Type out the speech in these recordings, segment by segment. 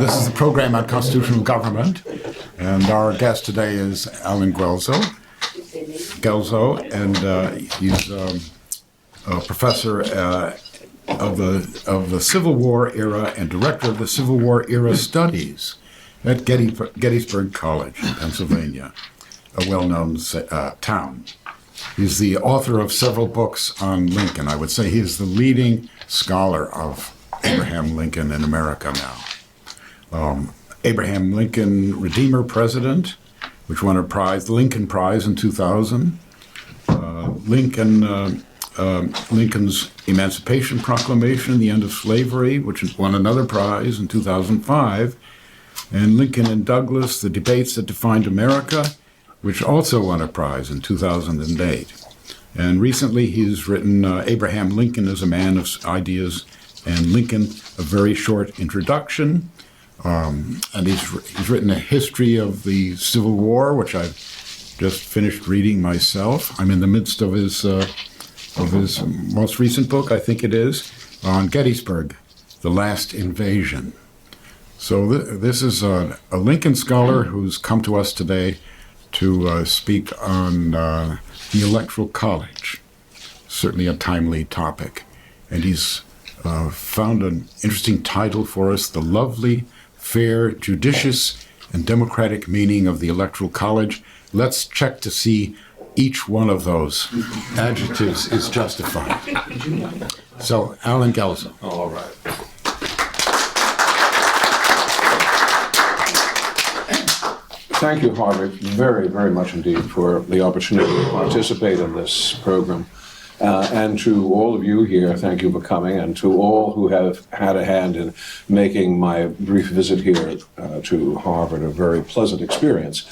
This is the program on constitutional government, and our guest today is Alan Guelzo, and he's a professor of the Civil War era and director of the Civil War era studies at Gettysburg College in Pennsylvania, a well-known town. He's the author of several books on Lincoln. I would say he is the leading scholar of Abraham Lincoln in America now. Abraham Lincoln Redeemer President, which won a prize, the Lincoln Prize in 2000. Lincoln's Emancipation Proclamation, the end of slavery, which won another prize in 2005. And Lincoln and Douglas, the debates that defined America, which also won a prize in 2008. And recently he's written Abraham Lincoln as a Man of Ideas and Lincoln, a Very Short Introduction. And he's written a history of the Civil War, which I've just finished reading myself. I'm in the midst of his most recent book, I think it is, on Gettysburg, The Last Invasion. So this is a Lincoln scholar who's come to us today to speak on the Electoral College, certainly a timely topic. And he's found an interesting title for us, The Lovely, Fair, Judicious, and Democratic Meaning of the Electoral College. Let's check to see each one of those adjectives is justified. So, Alan Guelzo. All right. Thank you, Harvard, very, very much indeed for the opportunity to participate in this program. And to all of you here, thank you for coming, and to all who have had a hand in making my brief visit here to Harvard a very pleasant experience.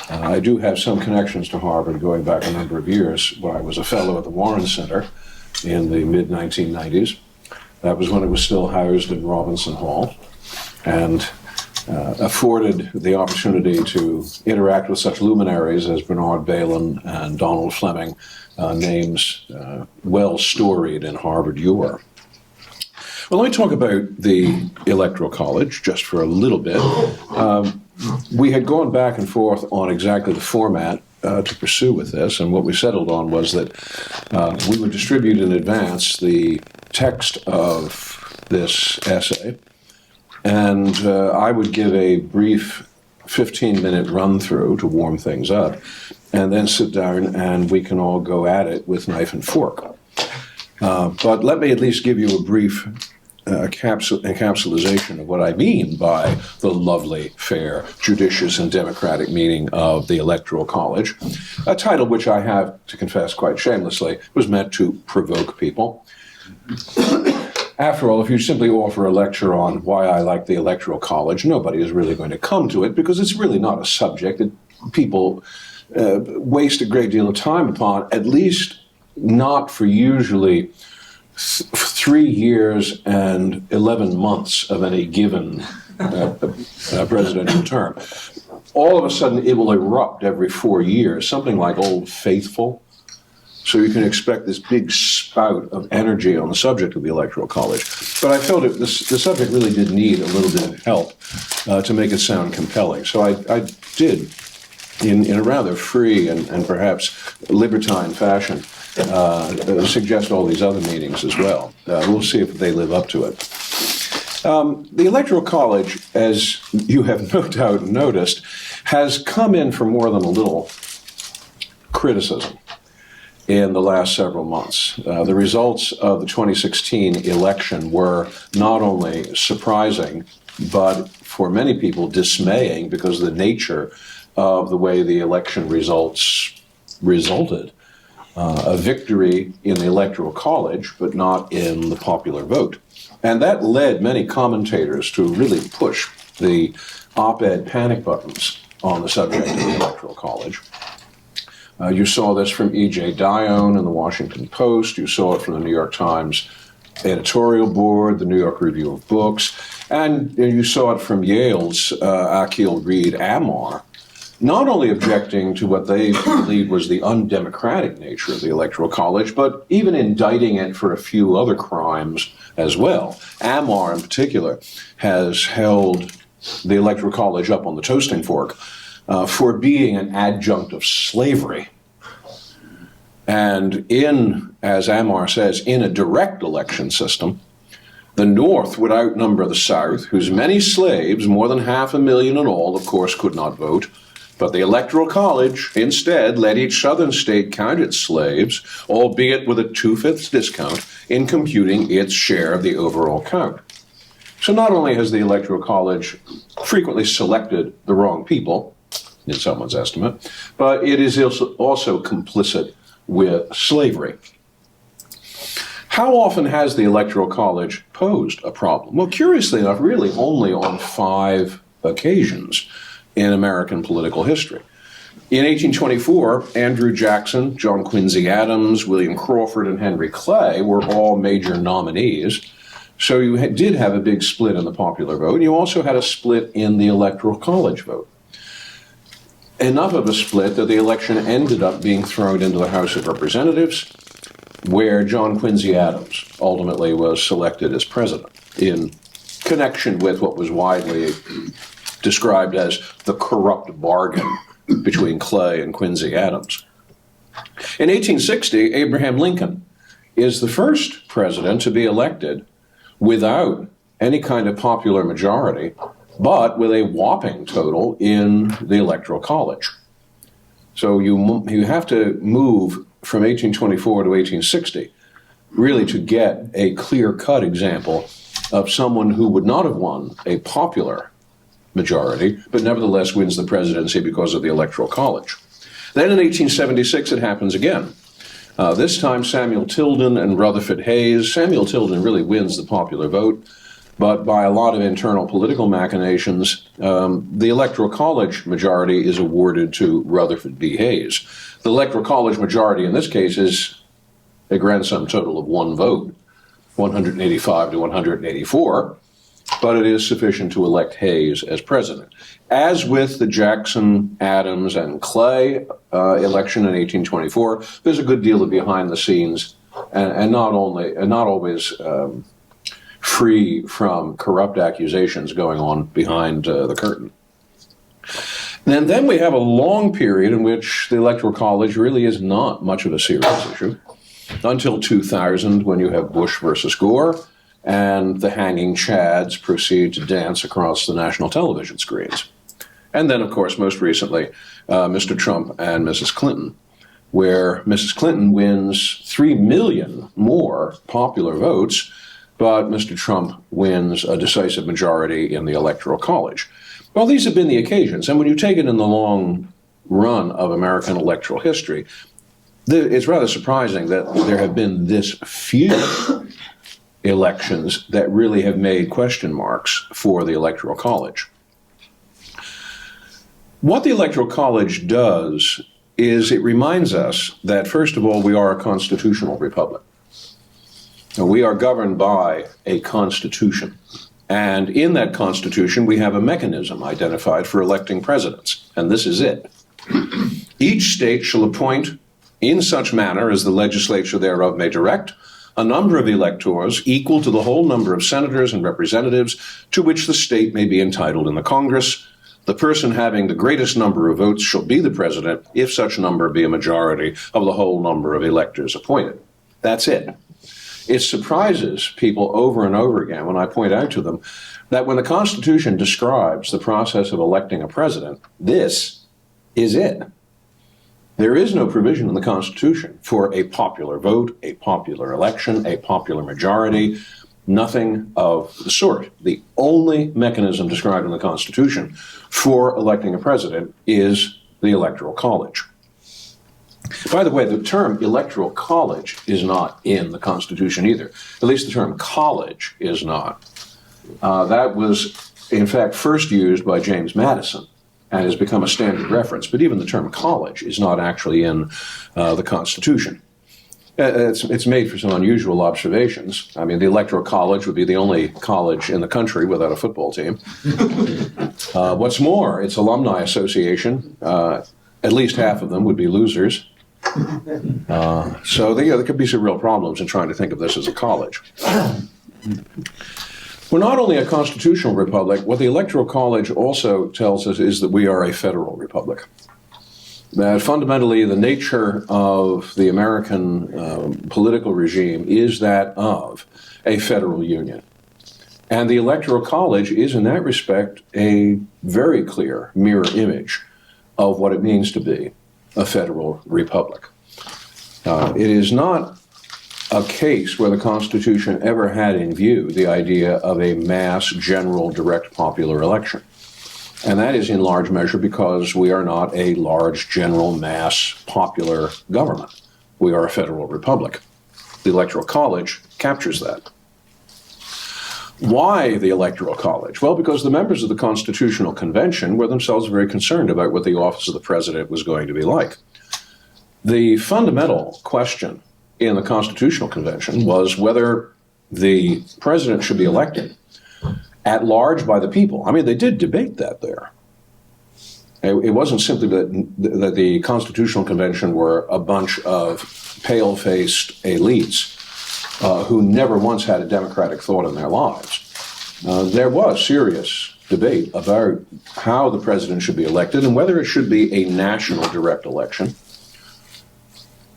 I do have some connections to Harvard going back a number of years when I was a fellow at the Warren Center in the mid-1990s. That was when it was still housed in Robinson Hall, and afforded the opportunity to interact with such luminaries as Bernard Bailyn and Donald Fleming, names well storied in Harvard yore. Well, let me talk about the Electoral College just for a little bit. We had gone back and forth on exactly the format to pursue with this, and what we settled on was that we would distribute in advance the text of this essay, and I would give a brief 15-minute run-through to warm things up, and then sit down and we can all go at it with knife and fork. But let me at least give you a brief encapsulation of what I mean by the lovely, fair, judicious, and democratic meaning of the Electoral College, a title which I have to confess quite shamelessly was meant to provoke people. After all, if you simply offer a lecture on why I like the Electoral College, nobody is really going to come to it because it's really not a subject that people waste a great deal of time upon, at least not for usually 3 years and 11 months of any given presidential term. All of a sudden, it will erupt every 4 years, something like Old Faithful. So you can expect this big spout of energy on the subject of the Electoral College. But I felt the subject really did need a little bit of help to make it sound compelling. So I did, in a rather free and perhaps libertine fashion, suggest all these other meetings as well. We'll see if they live up to it. The Electoral College, as you have no doubt noticed, has come in for more than a little criticism in the last several months. The results of the 2016 election were not only surprising, but for many people dismaying because of the nature of the way the election results resulted. A victory in the Electoral College, but not in the popular vote. And that led many commentators to really push the op-ed panic buttons on the subject of the Electoral College. You saw this from E.J. Dione in the Washington Post. You saw it from the New York Times editorial board, the New York Review of Books, and you saw it from Yale's Akil Reed Amar, not only objecting to what they believed was the undemocratic nature of the Electoral College, but even indicting it for a few other crimes as well. Amar, in particular, has held the Electoral College up on the toasting fork for being an adjunct of slavery. And as Amar says, in a direct election system, the North would outnumber the South, whose many slaves, more than 500,000 in all, of course, could not vote. But the Electoral College instead let each Southern state count its slaves, albeit with a 2/5 discount, in computing its share of the overall count. So not only has the Electoral College frequently selected the wrong people, in someone's estimate, but it is also complicit with slavery. How often has the Electoral College posed a problem? Well, curiously enough, really only on 5 occasions in American political history. In 1824, Andrew Jackson, John Quincy Adams, William Crawford, and Henry Clay were all major nominees. So you did have a big split in the popular vote, and you also had a split in the Electoral College vote. Enough of a split that the election ended up being thrown into the House of Representatives, where John Quincy Adams ultimately was selected as president in connection with what was widely described as the corrupt bargain between Clay and Quincy Adams. In 1860, Abraham Lincoln is the first president to be elected without any kind of popular majority, but with a whopping total in the Electoral College. So you have to move from 1824 to 1860 really to get a clear-cut example of someone who would not have won a popular majority, but nevertheless wins the presidency because of the Electoral College. Then in 1876, it happens again. This time, Samuel Tilden and Rutherford Hayes. Samuel Tilden really wins the popular vote, but by a lot of internal political machinations, the Electoral College majority is awarded to Rutherford B. Hayes. The Electoral College majority in this case is a grand sum total of 1 vote, 185 to 184, but it is sufficient to elect Hayes as president. As with the Jackson, Adams, and Clay election in 1824, there's a good deal of behind the scenes, and not always free from corrupt accusations going on behind the curtain. And then we have a long period in which the Electoral College really is not much of a serious issue, until 2000, when you have Bush versus Gore, and the hanging chads proceed to dance across the national television screens. And then, of course, most recently, Mr. Trump and Mrs. Clinton, where Mrs. Clinton wins 3 million more popular votes, but Mr. Trump wins a decisive majority in the Electoral College. Well, these have been the occasions, and when you take it in the long run of American electoral history, it's rather surprising that there have been this few elections that really have made question marks for the Electoral College. What the Electoral College does is it reminds us that, first of all, we are a constitutional republic. We are governed by a constitution. And in that constitution, we have a mechanism identified for electing presidents. And this is it. Each state shall appoint, in such manner as the legislature thereof may direct, a number of electors equal to the whole number of senators and representatives to which the state may be entitled in the Congress. The person having the greatest number of votes shall be the president, if such number be a majority of the whole number of electors appointed. That's it. It surprises people over and over again when I point out to them that when the Constitution describes the process of electing a president, this is it. There is no provision in the Constitution for a popular vote, a popular election, a popular majority, nothing of the sort. The only mechanism described in the Constitution for electing a president is the Electoral College. By the way, the term Electoral College is not in the Constitution either. At least the term college is not. That was, in fact, first used by James Madison and has become a standard reference. But even the term college is not actually in the Constitution. It's made for some unusual observations. I mean, the Electoral College would be the only college in the country without a football team. What's more, its alumni association, at least half of them would be losers. So there could be some real problems in trying to think of this as a college. We're not only a constitutional republic, what the Electoral College also tells us is that we are a federal republic. That fundamentally the nature of the American political regime is that of a federal union. And the Electoral College is, in that respect, a very clear mirror image of what it means to be a federal republic. It is not a case where the Constitution ever had in view the idea of a mass, general, direct popular election. And that is in large measure because we are not a large, general, mass, popular government. We are a federal republic. The Electoral College captures that. Why the Electoral College? Well, because the members of the Constitutional Convention were themselves very concerned about what the office of the president was going to be like. The fundamental question in the Constitutional Convention was whether the president should be elected at large by the people. I mean, they did debate that there. It wasn't simply that the Constitutional Convention were a bunch of pale-faced elites who never once had a democratic thought in their lives. There was serious debate about how the president should be elected and whether it should be a national direct election.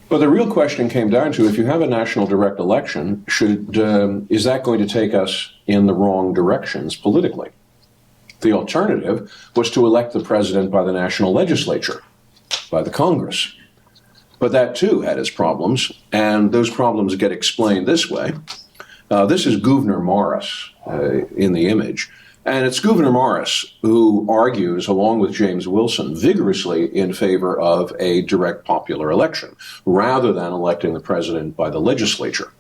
But the real question came down to, if you have a national direct election, is that going to take us in the wrong directions politically? The alternative was to elect the president by the national legislature, by the Congress. But that too had its problems, and those problems get explained this way. This is Gouverneur Morris in the image. And it's Gouverneur Morris who argues, along with James Wilson, vigorously in favor of a direct popular election, rather than electing the president by the legislature.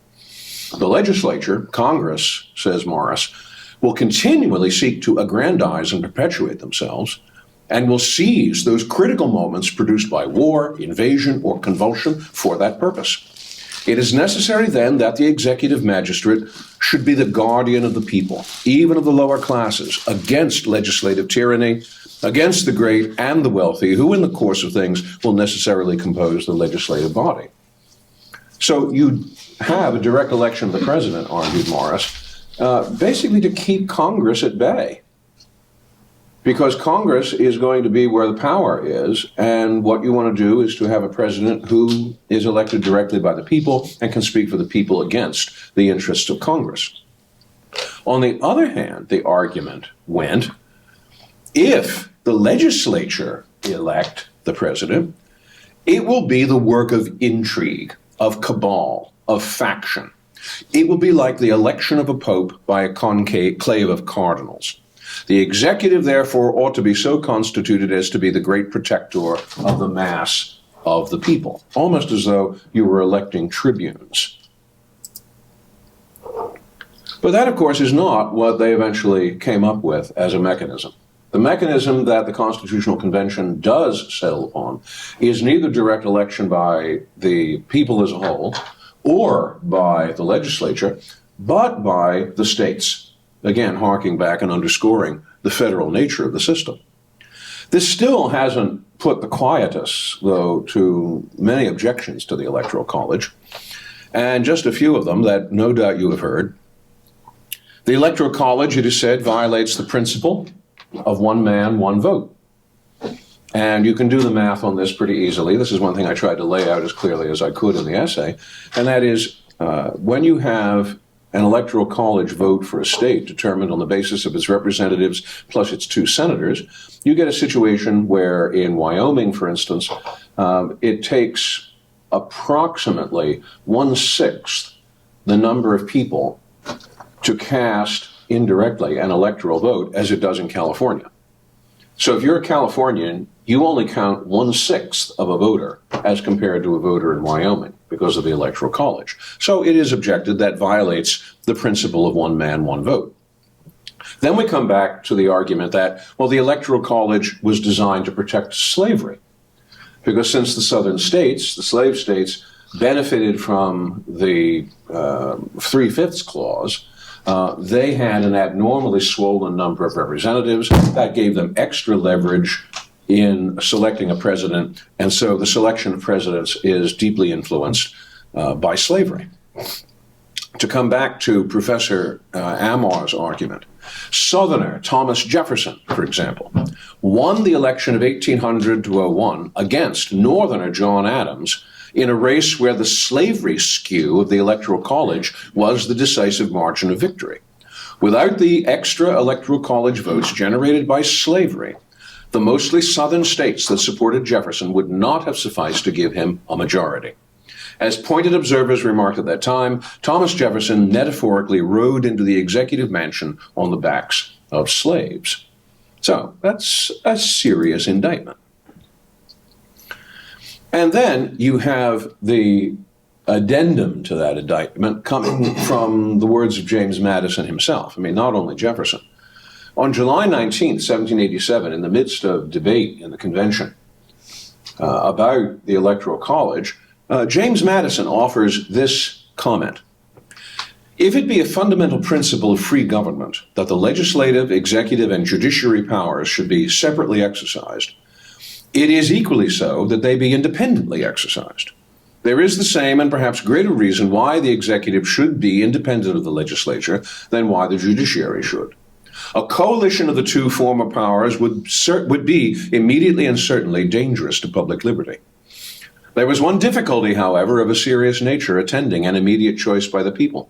The legislature, Congress, says Morris, will continually seek to aggrandize and perpetuate themselves, and will seize those critical moments produced by war, invasion, or convulsion for that purpose. It is necessary then that the executive magistrate should be the guardian of the people, even of the lower classes, against legislative tyranny, against the great and the wealthy, who in the course of things will necessarily compose the legislative body. So you have a direct election of the president, argued Morris, basically to keep Congress at bay. Because Congress is going to be where the power is, and what you want to do is to have a president who is elected directly by the people and can speak for the people against the interests of Congress. On the other hand, the argument went, if the legislature elect the president, it will be the work of intrigue, of cabal, of faction. It will be like the election of a pope by a conclave of cardinals. The executive, therefore, ought to be so constituted as to be the great protector of the mass of the people, almost as though you were electing tribunes. But that, of course, is not what they eventually came up with as a mechanism. The mechanism that the Constitutional Convention does settle upon is neither direct election by the people as a whole or by the legislature, but by the states. Again, harking back and underscoring the federal nature of the system. This still hasn't put the quietus, though, to many objections to the Electoral College, and just a few of them that no doubt you have heard. The Electoral College, it is said, violates the principle of one man, one vote. And you can do the math on this pretty easily. This is one thing I tried to lay out as clearly as I could in the essay, and that is when you have an electoral college vote for a state determined on the basis of its representatives plus its 2 senators, you get a situation where in Wyoming, for instance, it takes approximately 1/6 the number of people to cast indirectly an electoral vote as it does in California. So if you're a Californian, you only count 1/6 of a voter as compared to a voter in Wyoming because of the Electoral College. So it is objected that violates the principle of one man, one vote. Then we come back to the argument that, well, the Electoral College was designed to protect slavery. Because since the southern states, the slave states, benefited from the 3/5 clause, they had an abnormally swollen number of representatives that gave them extra leverage in selecting a president, and so the selection of presidents is deeply influenced by slavery. to come back to Professor Amar's argument, Southerner Thomas Jefferson, for example, won the election of 1800-01 against Northerner John Adams in a race where the slavery skew of the Electoral College was the decisive margin of victory. Without the extra Electoral College votes generated by slavery, the mostly Southern states that supported Jefferson would not have sufficed to give him a majority. As pointed observers remarked at that time, Thomas Jefferson metaphorically rode into the executive mansion on the backs of slaves. So that's a serious indictment. And then you have the addendum to that indictment coming from the words of James Madison himself. I mean, not only Jefferson. On July 19, 1787, in the midst of debate in the convention about the Electoral College, James Madison offers this comment. If it be a fundamental principle of free government that the legislative, executive, and judiciary powers should be separately exercised, it is equally so that they be independently exercised. There is the same and perhaps greater reason why the executive should be independent of the legislature than why the judiciary should. A coalition of the two former powers would be immediately and certainly dangerous to public liberty. There was one difficulty, however, of a serious nature attending an immediate choice by the people.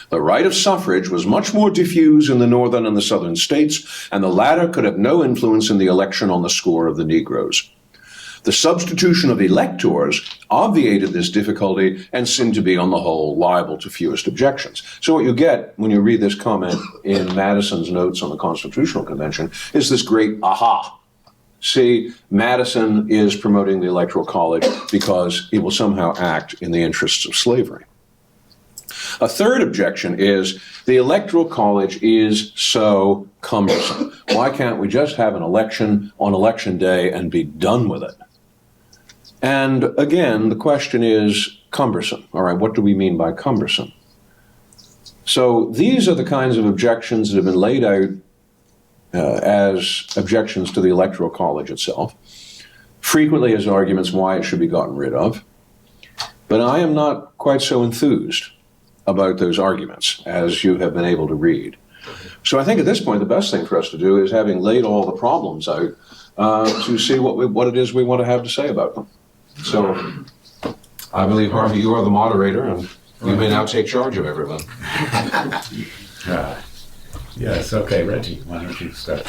The right of suffrage was much more diffuse in the northern and the southern states, and the latter could have no influence in the election on the score of the Negroes. The substitution of electors obviated this difficulty and seemed to be, on the whole, liable to fewest objections. So what you get when you read this comment in Madison's notes on the Constitutional Convention is this great aha. See, Madison is promoting the Electoral College because it will somehow act in the interests of slavery. A third objection is the Electoral College is so cumbersome. Why can't we just have an election on election day and be done with it? And again, the question is cumbersome. All right, what do we mean by cumbersome? So these are the kinds of objections that have been laid out as objections to the Electoral College itself, frequently as arguments why it should be gotten rid of. But I am not quite so enthused about those arguments as you have been able to read. So I think at this point the best thing for us to do is, having laid all the problems out, to see what it is we want to have to say about them. So I believe, Harvey, you are the moderator, and you may now take charge of everyone. Yes, okay, Reggie, why don't you start?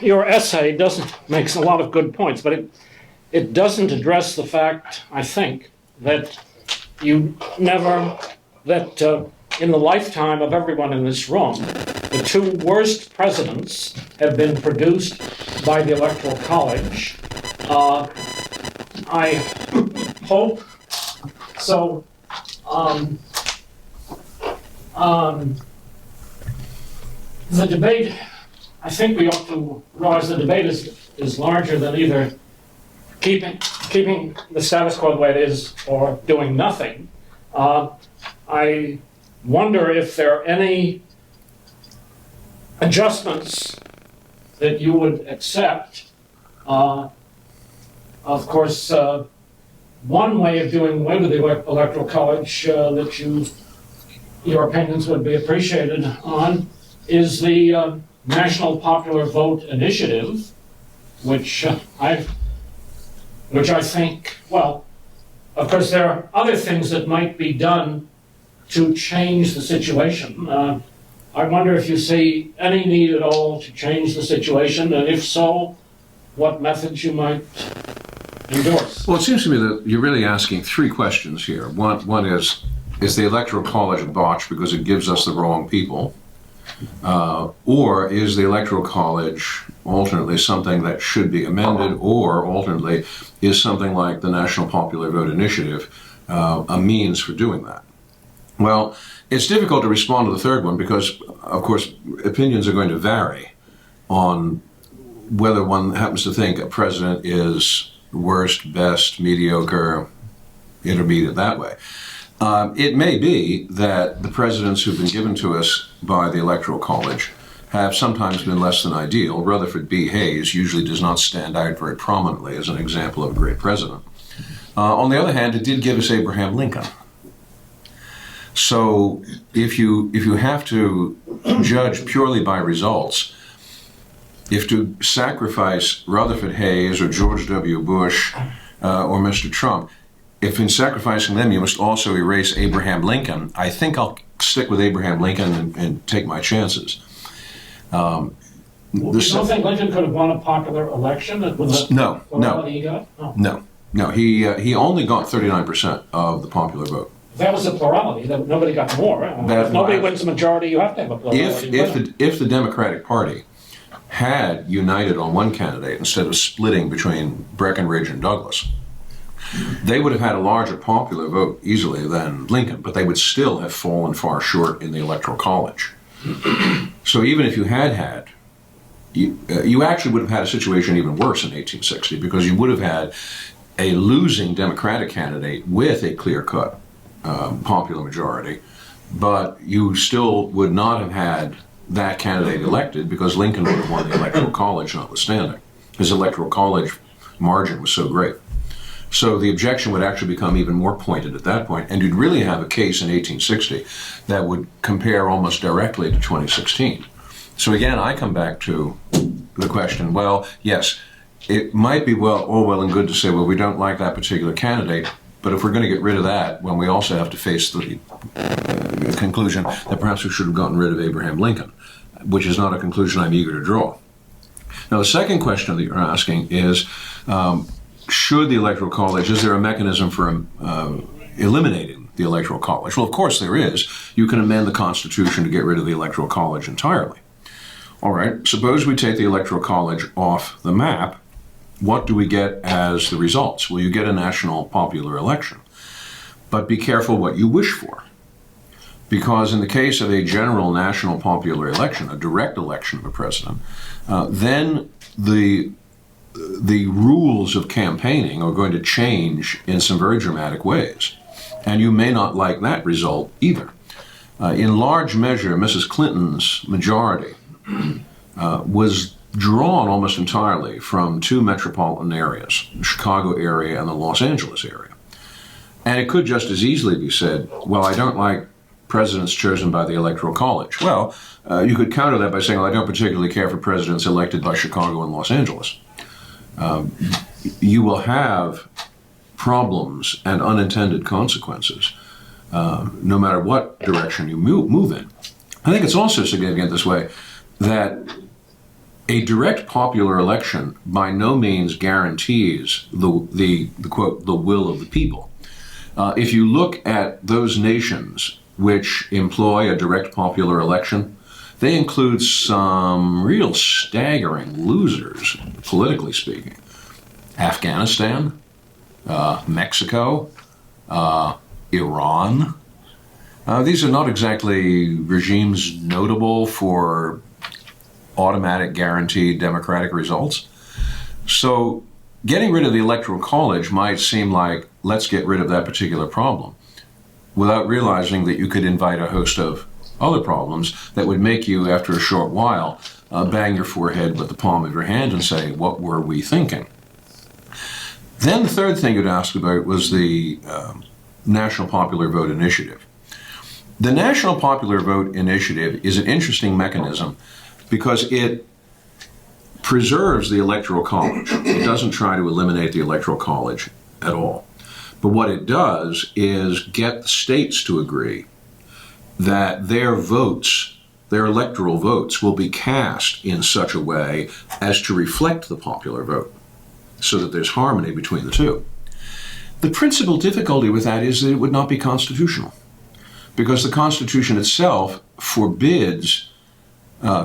Your essay makes a lot of good points, but it doesn't address the fact, I think, that in the lifetime of everyone in this room, the two worst presidents have been produced by the Electoral College. I hope so. The debate, I think we ought to realize the debate is larger than either keeping the status quo the way it is or doing nothing. I wonder if there are any adjustments that you would accept. Of course, one way of doing away with the Electoral College that your opinions would be appreciated on is the National Popular Vote Initiative, which I think, well, of course, there are other things that might be done to change the situation. I wonder if you see any need at all to change the situation, and if so, what methods you might endorse. Well, it seems to me that you're really asking three questions here. One is the Electoral College a botch because it gives us the wrong people? Or is the Electoral College alternately something that should be amended, or alternately is something like the National Popular Vote Initiative a means for doing that? Well, it's difficult to respond to the third one because, of course, opinions are going to vary on whether one happens to think a president is worst, best, mediocre, intermediate, that way. It may be that the presidents who've been given to us by the Electoral College have sometimes been less than ideal. Rutherford B. Hayes usually does not stand out very prominently as an example of a great president. On the other hand, it did give us Abraham Lincoln. So if you have to judge purely by results, if to sacrifice Rutherford Hayes or George W. Bush or Mr. Trump, if in sacrificing them you must also erase Abraham Lincoln, I think I'll stick with Abraham Lincoln and take my chances. You don't think Lincoln could have won a popular election with the No. plurality he got? Oh. No. He only got 39% of the popular vote. That was the plurality. That nobody got more. If nobody wins the majority, you have to have a plurality. If the Democratic Party had united on one candidate instead of splitting between Breckinridge and Douglas, they would have had a larger popular vote easily than Lincoln, but they would still have fallen far short in the Electoral College. So even if you had, you actually would have had a situation even worse in 1860, because you would have had a losing Democratic candidate with a clear-cut popular majority, but you still would not have had that candidate elected because Lincoln would have won the Electoral College notwithstanding. His Electoral College margin was so great. So the objection would actually become even more pointed at that point, and you'd really have a case in 1860 that would compare almost directly to 2016. So again, I come back to the question, well, yes, it might be all well and good to say, well, we don't like that particular candidate, but if we're going to get rid of that, well, we also have to face the conclusion that perhaps we should have gotten rid of Abraham Lincoln, which is not a conclusion I'm eager to draw. Now, the second question that you're asking is, should the Electoral College, is there a mechanism for eliminating the Electoral College? Well, of course there is. You can amend the Constitution to get rid of the Electoral College entirely. All right, suppose we take the Electoral College off the map. What do we get as the results? Well, you get a national popular election. But be careful what you wish for. Because in the case of a general national popular election, a direct election of a president, then the rules of campaigning are going to change in some very dramatic ways. And you may not like that result either. In large measure, Mrs. Clinton's majority was drawn almost entirely from two metropolitan areas, the Chicago area and the Los Angeles area. And it could just as easily be said, well, I don't like presidents chosen by the Electoral College. Well, you could counter that by saying, well, I don't particularly care for presidents elected by Chicago and Los Angeles. You will have problems and unintended consequences no matter what direction you move in. I think it's also significant this way that a direct popular election by no means guarantees the quote, the will of the people. If you look at those nations which employ a direct popular election, they include some real staggering losers, politically speaking. Afghanistan, Mexico, Iran. These are not exactly regimes notable for automatic guaranteed democratic results. So getting rid of the Electoral College might seem like, let's get rid of that particular problem, without realizing that you could invite a host of other problems that would make you, after a short while, bang your forehead with the palm of your hand and say, what were we thinking? Then the third thing you'd ask about was the National Popular Vote Initiative. The National Popular Vote Initiative is an interesting mechanism because it preserves the Electoral College. It doesn't try to eliminate the Electoral College at all. But what it does is get the states to agree that their votes, their electoral votes, will be cast in such a way as to reflect the popular vote, so that there's harmony between the two. The principal difficulty with that is that it would not be constitutional, because the Constitution itself forbids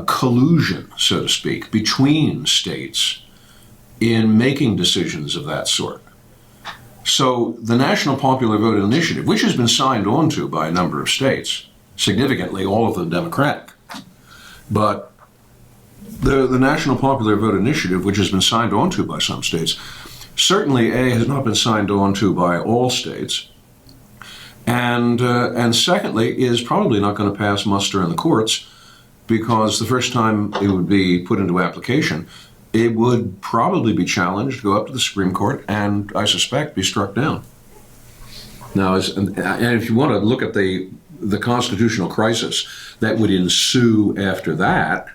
collusion, so to speak, between states in making decisions of that sort. So the National Popular Vote Initiative, which has been signed on to by a number of states, significantly all of them Democratic, but the National Popular Vote Initiative, which has been signed on to by some states, certainly has not been signed on to by all states, and secondly, is probably not going to pass muster in the courts because the first time it would be put into application, it would probably be challenged, go up to the Supreme Court, and I suspect be struck down. Now, and if you want to look at the constitutional crisis that would ensue after that,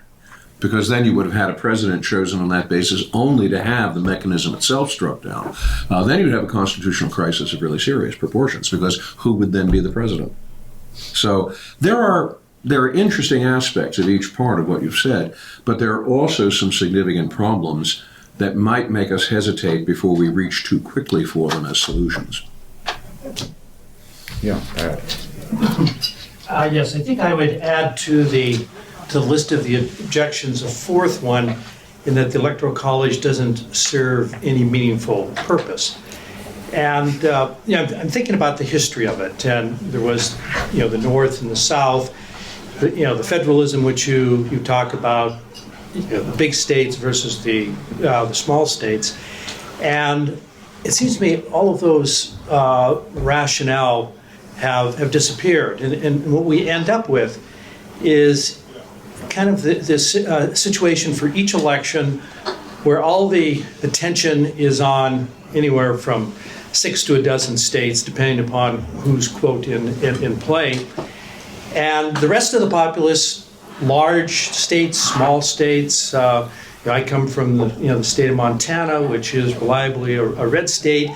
because then you would have had a president chosen on that basis only to have the mechanism itself struck down. Then you'd have a constitutional crisis of really serious proportions, because who would then be the president? So there are interesting aspects of each part of what you've said, but there are also some significant problems that might make us hesitate before we reach too quickly for them as solutions. Yeah. Yes, I think I would add to the list of the objections a fourth one, in that the Electoral College doesn't serve any meaningful purpose. And I'm thinking about the history of it, and there was, the North and the South, the federalism which you talk about, the big states versus the small states, and it seems to me all of those rationale have disappeared, and what we end up with is kind of this situation for each election where all the attention is on anywhere from 6 to a dozen states, depending upon who's, quote, in play. And the rest of the populace, large states, small states, I come from the state of Montana, which is reliably a red state,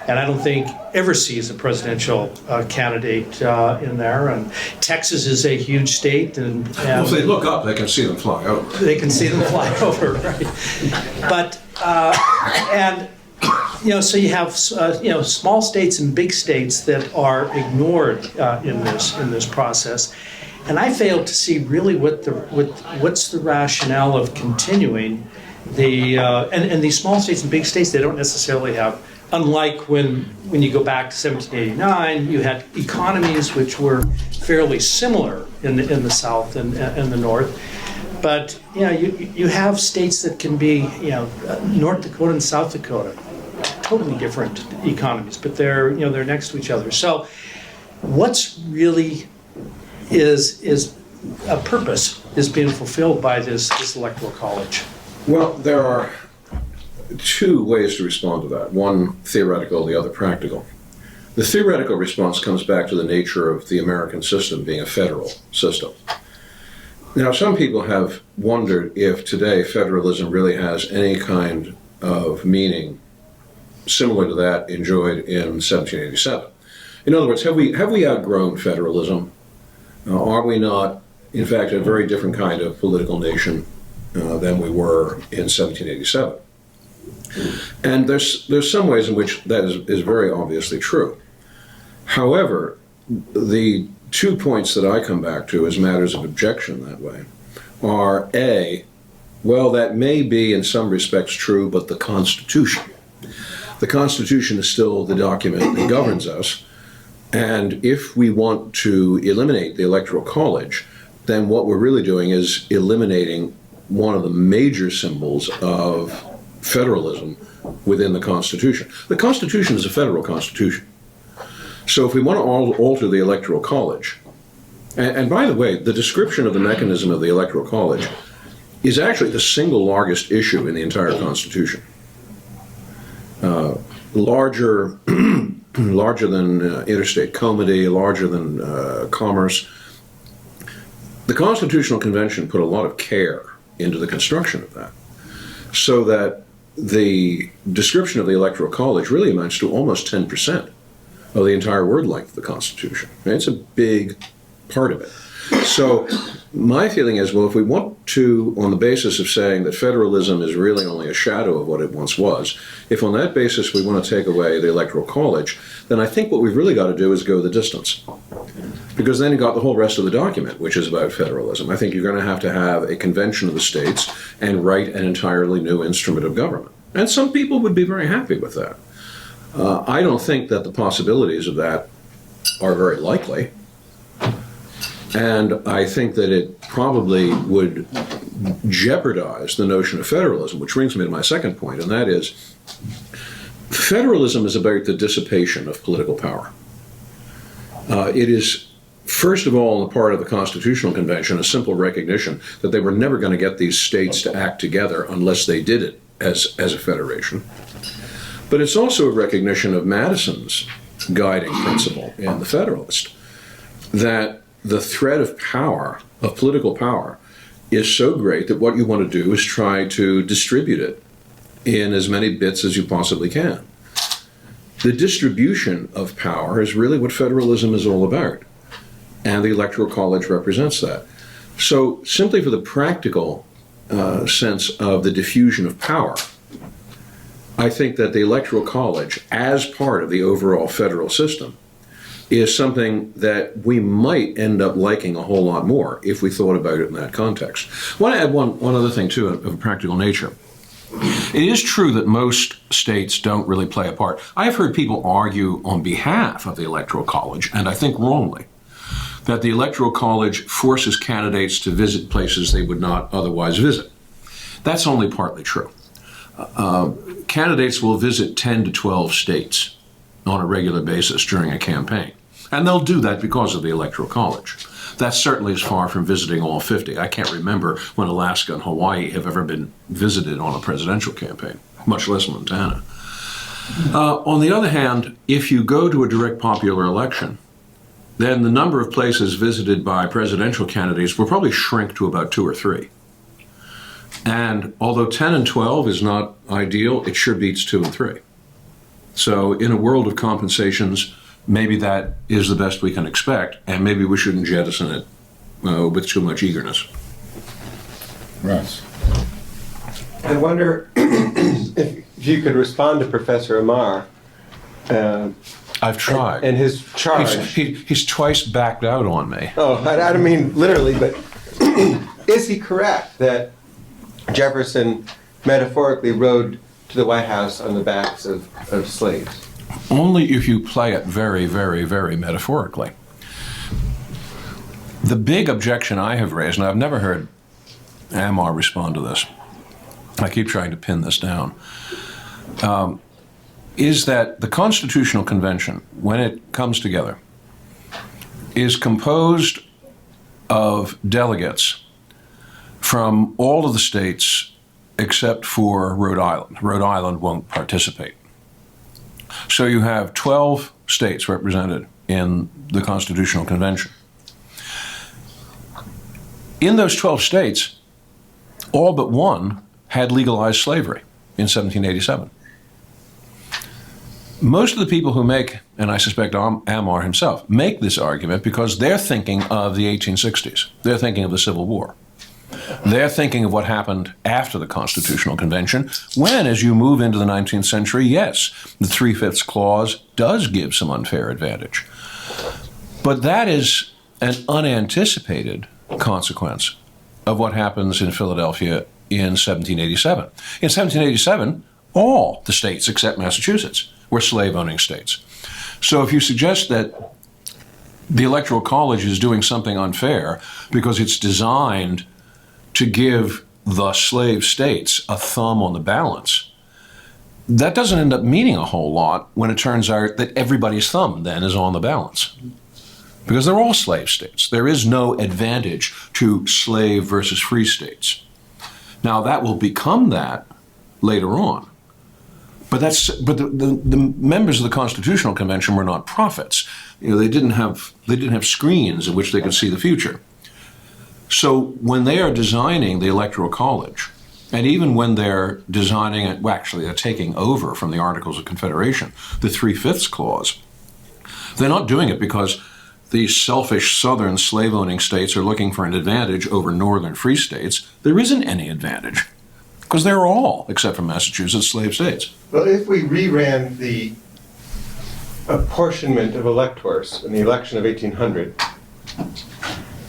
and I don't think ever sees a presidential candidate in there. And Texas is a huge state, and Well, if they look up, they can see them fly over. they can see them fly over, right? But so you have small states and big states that are ignored in this process, and I fail to see really what's the rationale of continuing the and these small states and big states. They don't necessarily have. Unlike when you go back to 1789, you had economies which were fairly similar in the South and the North, but you have states that can be North Dakota and South Dakota, totally different economies, but they're next to each other. So, what's really is a purpose is being fulfilled by this Electoral College? Well, there are two ways to respond to that. One theoretical, the other practical. The theoretical response comes back to the nature of the American system being a federal system. Now, some people have wondered if today federalism really has any kind of meaning similar to that enjoyed in 1787. In other words, have we outgrown federalism? Are we not, in fact, a very different kind of political nation than we were in 1787? And there's some ways in which that is very obviously true. However, the 2 points that I come back to as matters of objection that way are A, well, that may be in some respects true, but the Constitution. The Constitution is still the document that governs us, and if we want to eliminate the Electoral College, then what we're really doing is eliminating one of the major symbols of federalism within the Constitution. The Constitution is a federal constitution. So if we want to alter the Electoral College, and by the way, the description of the mechanism of the Electoral College is actually the single largest issue in the entire Constitution. Larger than interstate comity, larger than commerce. The Constitutional Convention put a lot of care into the construction of that, so that the description of the Electoral College really amounts to almost 10% of the entire word length of the Constitution. It's a big part of it. So my feeling is, well, if we want to, on the basis of saying that federalism is really only a shadow of what it once was, if on that basis we want to take away the Electoral College, then I think what we've really got to do is go the distance. Because then you got the whole rest of the document, which is about federalism. I think you're going to have a convention of the states and write an entirely new instrument of government. And some people would be very happy with that. I don't think that the possibilities of that are very likely. And I think that it probably would jeopardize the notion of federalism, which brings me to my second point, and that is federalism is about the dissipation of political power. It is first of all, on the part of the Constitutional Convention, a simple recognition that they were never going to get these states to act together unless they did it as a federation. But it's also a recognition of Madison's guiding principle in the Federalist, that the threat of power, of political power, is so great that what you want to do is try to distribute it in as many bits as you possibly can. The distribution of power is really what federalism is all about, and the Electoral College represents that. So simply for the practical sense of the diffusion of power, I think that the Electoral College, as part of the overall federal system, is something that we might end up liking a whole lot more if we thought about it in that context. I want to add one other thing, too, of a practical nature. It is true that most states don't really play a part. I have heard people argue on behalf of the Electoral College, and I think wrongly, that the Electoral College forces candidates to visit places they would not otherwise visit. That's only partly true. Candidates will visit 10 to 12 states on a regular basis during a campaign. And they'll do that because of the Electoral College. That certainly is far from visiting all 50. I can't remember when Alaska and Hawaii have ever been visited on a presidential campaign, much less Montana. On the other hand, if you go to a direct popular election, then the number of places visited by presidential candidates will probably shrink to about 2 or 3. And although 10 and 12 is not ideal, it sure beats 2 and 3. So in a world of compensations, maybe that is the best we can expect, and maybe we shouldn't jettison it with too much eagerness. Russ. I wonder if you could respond to Professor Amar. I've tried. And his charge. He's twice backed out on me. Oh, I don't mean literally, but is he correct that Jefferson metaphorically rode to the White House on the backs of slaves? Only if you play it very, very, very metaphorically. The big objection I have raised, and I've never heard Amar respond to this, I keep trying to pin this down, is that the Constitutional Convention, when it comes together, is composed of delegates from all of the states except for Rhode Island. Rhode Island won't participate. So you have 12 states represented in the Constitutional Convention. In those 12 states, all but one had legalized slavery in 1787. Most of the people who make, and I suspect Amar himself, make this argument because they're thinking of the 1860s. They're thinking of the Civil War. They're thinking of what happened after the Constitutional Convention, when, as you move into the 19th century, yes, the 3/5 clause does give some unfair advantage. But that is an unanticipated consequence of what happens in Philadelphia in 1787. In 1787, all the states except Massachusetts were slave-owning states. So if you suggest that the Electoral College is doing something unfair because it's designed to give the slave states a thumb on the balance, that doesn't end up meaning a whole lot when it turns out that everybody's thumb then is on the balance. Because they're all slave states. There is no advantage to slave versus free states. Now that will become that later on. But the members of the Constitutional Convention were not prophets. They didn't have screens in which they could see the future. So when they are designing the Electoral College, and even when they're designing it, well, actually they're taking over from the Articles of Confederation, the 3/5 clause, they're not doing it because these selfish southern slave-owning states are looking for an advantage over northern free states. There isn't any advantage, because they're all, except for Massachusetts, slave states. Well, if we reran the apportionment of electors in the election of 1800,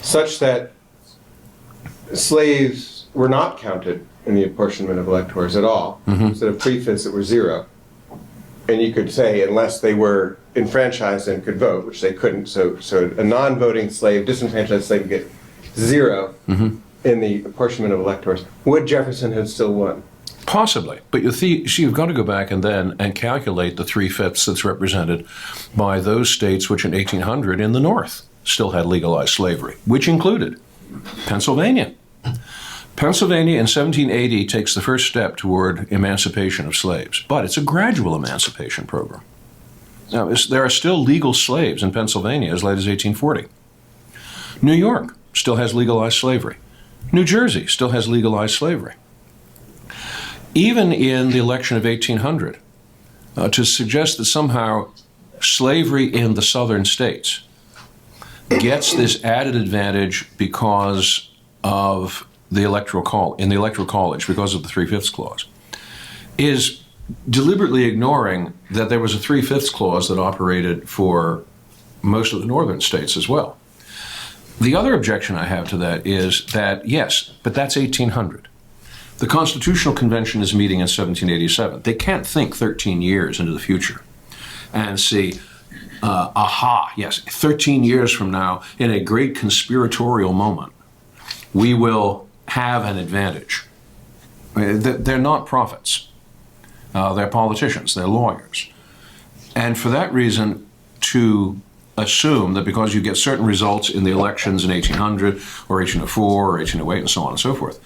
such that slaves were not counted in the apportionment of electors at all, instead of prefix that were 0, and you could say unless they were enfranchised and could vote, which they couldn't, so a non-voting slave, disenfranchised slave would get 0 in the apportionment of electors. Would Jefferson have still won? Possibly, but you've got to go back and calculate the 3/5 that's represented by those states which in 1800 in the North still had legalized slavery, which included Pennsylvania. Pennsylvania in 1780 takes the first step toward emancipation of slaves, but it's a gradual emancipation program. Now, there are still legal slaves in Pennsylvania as late as 1840. New York still has legalized slavery. New Jersey still has legalized slavery. Even in the election of 1800, to suggest that somehow slavery in the southern states gets this added advantage because of the Electoral College, because of the 3/5 clause, is deliberately ignoring that there was a 3/5 clause that operated for most of the northern states as well. The other objection I have to that is that, yes, but that's 1800. The Constitutional Convention is meeting in 1787. They can't think 13 years into the future and see, yes, 13 years from now, in a great conspiratorial moment, we will have an advantage. They're not prophets. They're politicians. They're lawyers. And for that reason, to assume that because you get certain results in the elections in 1800 or 1804 or 1808 and so on and so forth,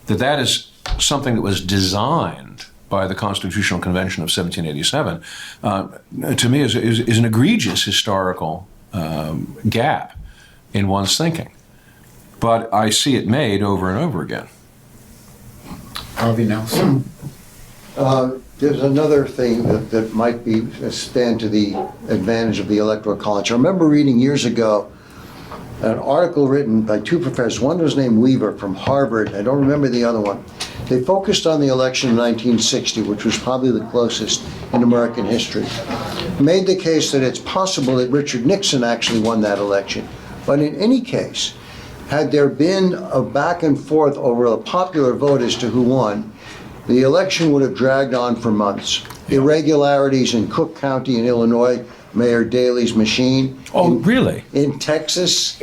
that is something that was designed by the Constitutional Convention of 1787, to me is an egregious historical gap in one's thinking. But I see it made over and over again. Harvey Nelson. There's another thing that might be stand to the advantage of the Electoral College. I remember reading years ago an article written by two professors. One was named Weaver from Harvard. I don't remember the other one. They focused on the election in 1960, which was probably the closest in American history. Made the case that it's possible that Richard Nixon actually won that election. But in any case, had there been a back and forth over a popular vote as to who won, the election would have dragged on for months. Irregularities in Cook County in Illinois, Mayor Daley's machine. Oh, really? In Texas,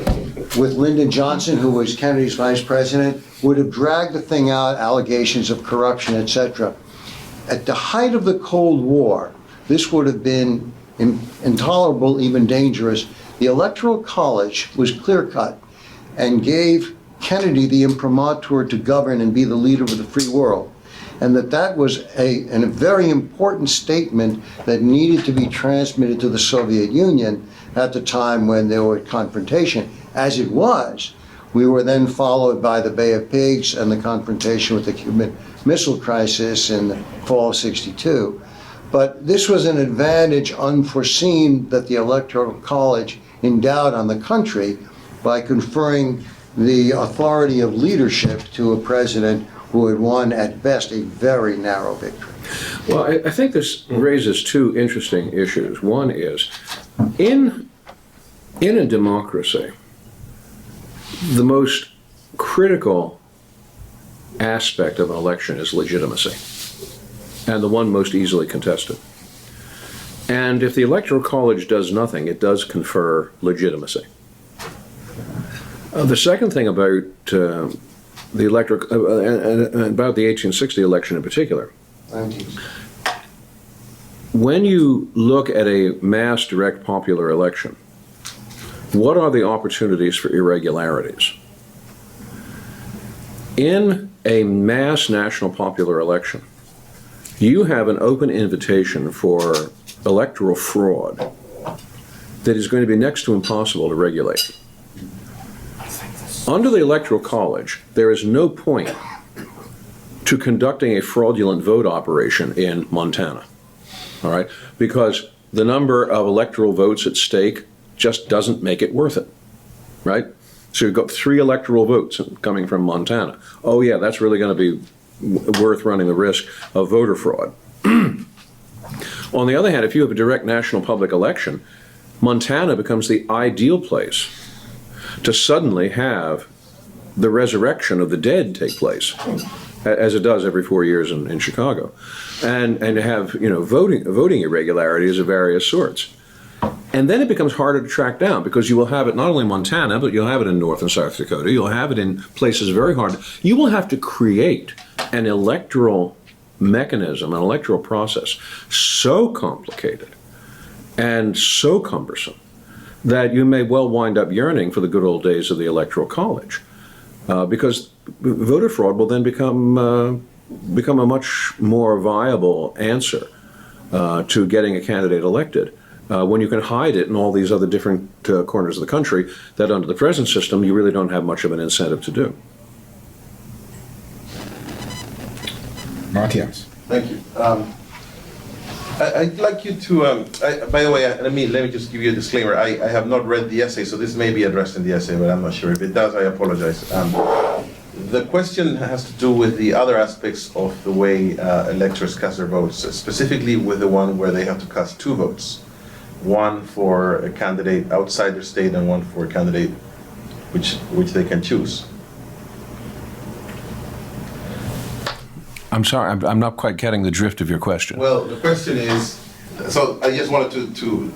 with Lyndon Johnson, who was Kennedy's vice president, would have dragged the thing out, allegations of corruption, etc. At the height of the Cold War, this would have been intolerable, even dangerous. The Electoral College was clear-cut and gave Kennedy the imprimatur to govern and be the leader of the free world. And that was a very important statement that needed to be transmitted to the Soviet Union at the time when there was confrontation. As it was, we were then followed by the Bay of Pigs and the confrontation with the Cuban Missile Crisis in the fall of '62. But this was an advantage unforeseen that the Electoral College endowed on the country by conferring the authority of leadership to a president who had won at best a very narrow victory. Well, I think this raises two interesting issues. One is, in a democracy, the most critical aspect of an election is legitimacy, and the one most easily contested. And if the Electoral College does nothing, it does confer legitimacy. The second thing about the about the 1860 election in particular, when you look at a mass direct popular election, what are the opportunities for irregularities? In a mass national popular election, you have an open invitation for electoral fraud that is going to be next to impossible to regulate. Under the Electoral College, there is no point to conducting a fraudulent vote operation in Montana, all right? Because the number of electoral votes at stake just doesn't make it worth it, right? So you've got 3 electoral votes coming from Montana. Oh yeah, that's really going to be worth running the risk of voter fraud. On the other hand, if you have a direct national public election, Montana becomes the ideal place to suddenly have the resurrection of the dead take place, as it does every 4 years in Chicago, and to have voting irregularities of various sorts. And then it becomes harder to track down because you will have it not only in Montana, but you'll have it in North and South Dakota. You'll have it in places very hard. You will have to create an electoral mechanism, an electoral process so complicated and so cumbersome that you may well wind up yearning for the good old days of the Electoral College, because voter fraud will then become a much more viable answer to getting a candidate elected. When you can hide it in all these other different corners of the country, that under the present system, you really don't have much of an incentive to do. Matthias. Thank you. I'd like you to, by the way, let me just give you a disclaimer. I have not read the essay, so this may be addressed in the essay, but I'm not sure. If it does, I apologize. The question has to do with the other aspects of the way electors cast their votes, specifically with the one where they have to cast 2 votes. One for a candidate outside their state and one for a candidate which they can choose. I'm sorry, I'm not quite getting the drift of your question. Well, the question is, so I just wanted to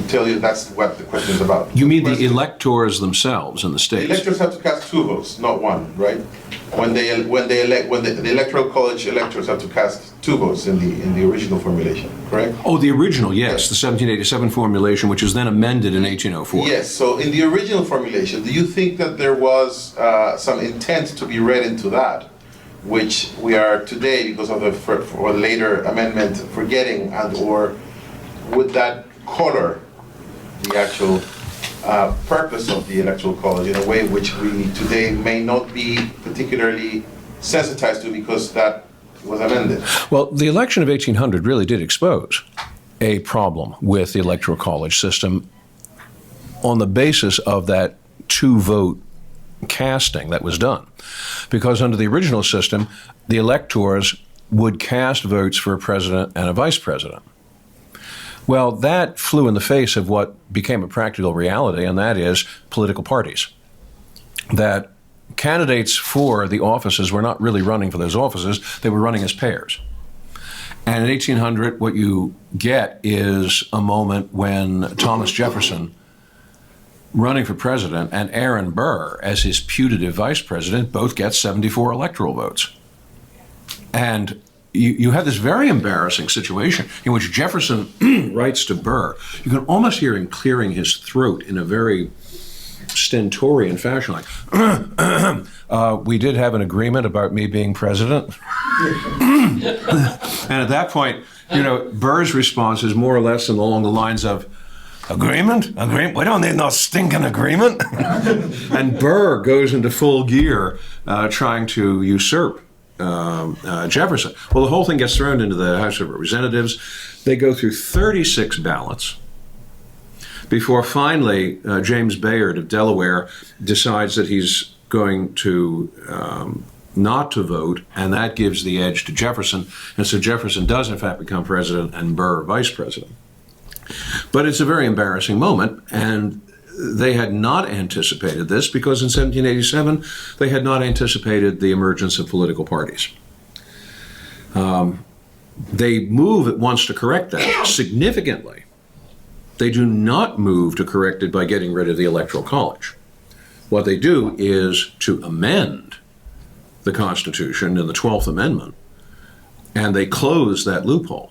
tell you that's what the question is about. You mean the question- electors themselves in the The states? electors have to cast 2 votes, not 1, right? When the Electoral College electors have to cast 2 votes in the original formulation, correct? Oh, the original, yes, Yes. the 1787 formulation, which was then amended in 1804. Yes. So in the original formulation, do you think that there was some intent to be read into that, which we are today, because of the or later amendment, forgetting, and or would that color the actual purpose of the Electoral College in a way which we today may not be particularly sensitized to because that was amended? Well, the election of 1800 really did expose a problem with the Electoral College system on the basis of that 2-vote casting that was done. Because under the original system, the electors would cast votes for a president and a vice president. Well, that flew in the face of what became a practical reality, and that is political parties. That candidates for the offices were not really running for those offices, they were running as pairs. And in 1800, what you get is a moment when Thomas Jefferson, running for president, and Aaron Burr as his putative vice president, both get 74 electoral votes. And you have this very embarrassing situation in which Jefferson writes to Burr. You can almost hear him clearing his throat in a very stentorian fashion, like, we did have an agreement about me being president. And at that point, Burr's response is more or less along the lines of, Agreement? We don't need no stinking agreement. And Burr goes into full gear trying to usurp Jefferson. Well, the whole thing gets thrown into the House of Representatives. They go through 36 ballots before finally James Bayard of Delaware decides that he's going to not to vote, and that gives the edge to Jefferson. And so Jefferson does, in fact, become president and Burr vice president. But it's a very embarrassing moment, and they had not anticipated this because in 1787 they had not anticipated the emergence of political parties. They move at once to correct that significantly. They do not move to correct it by getting rid of the Electoral College. What they do is to amend the Constitution in the 12th Amendment, and they close that loophole.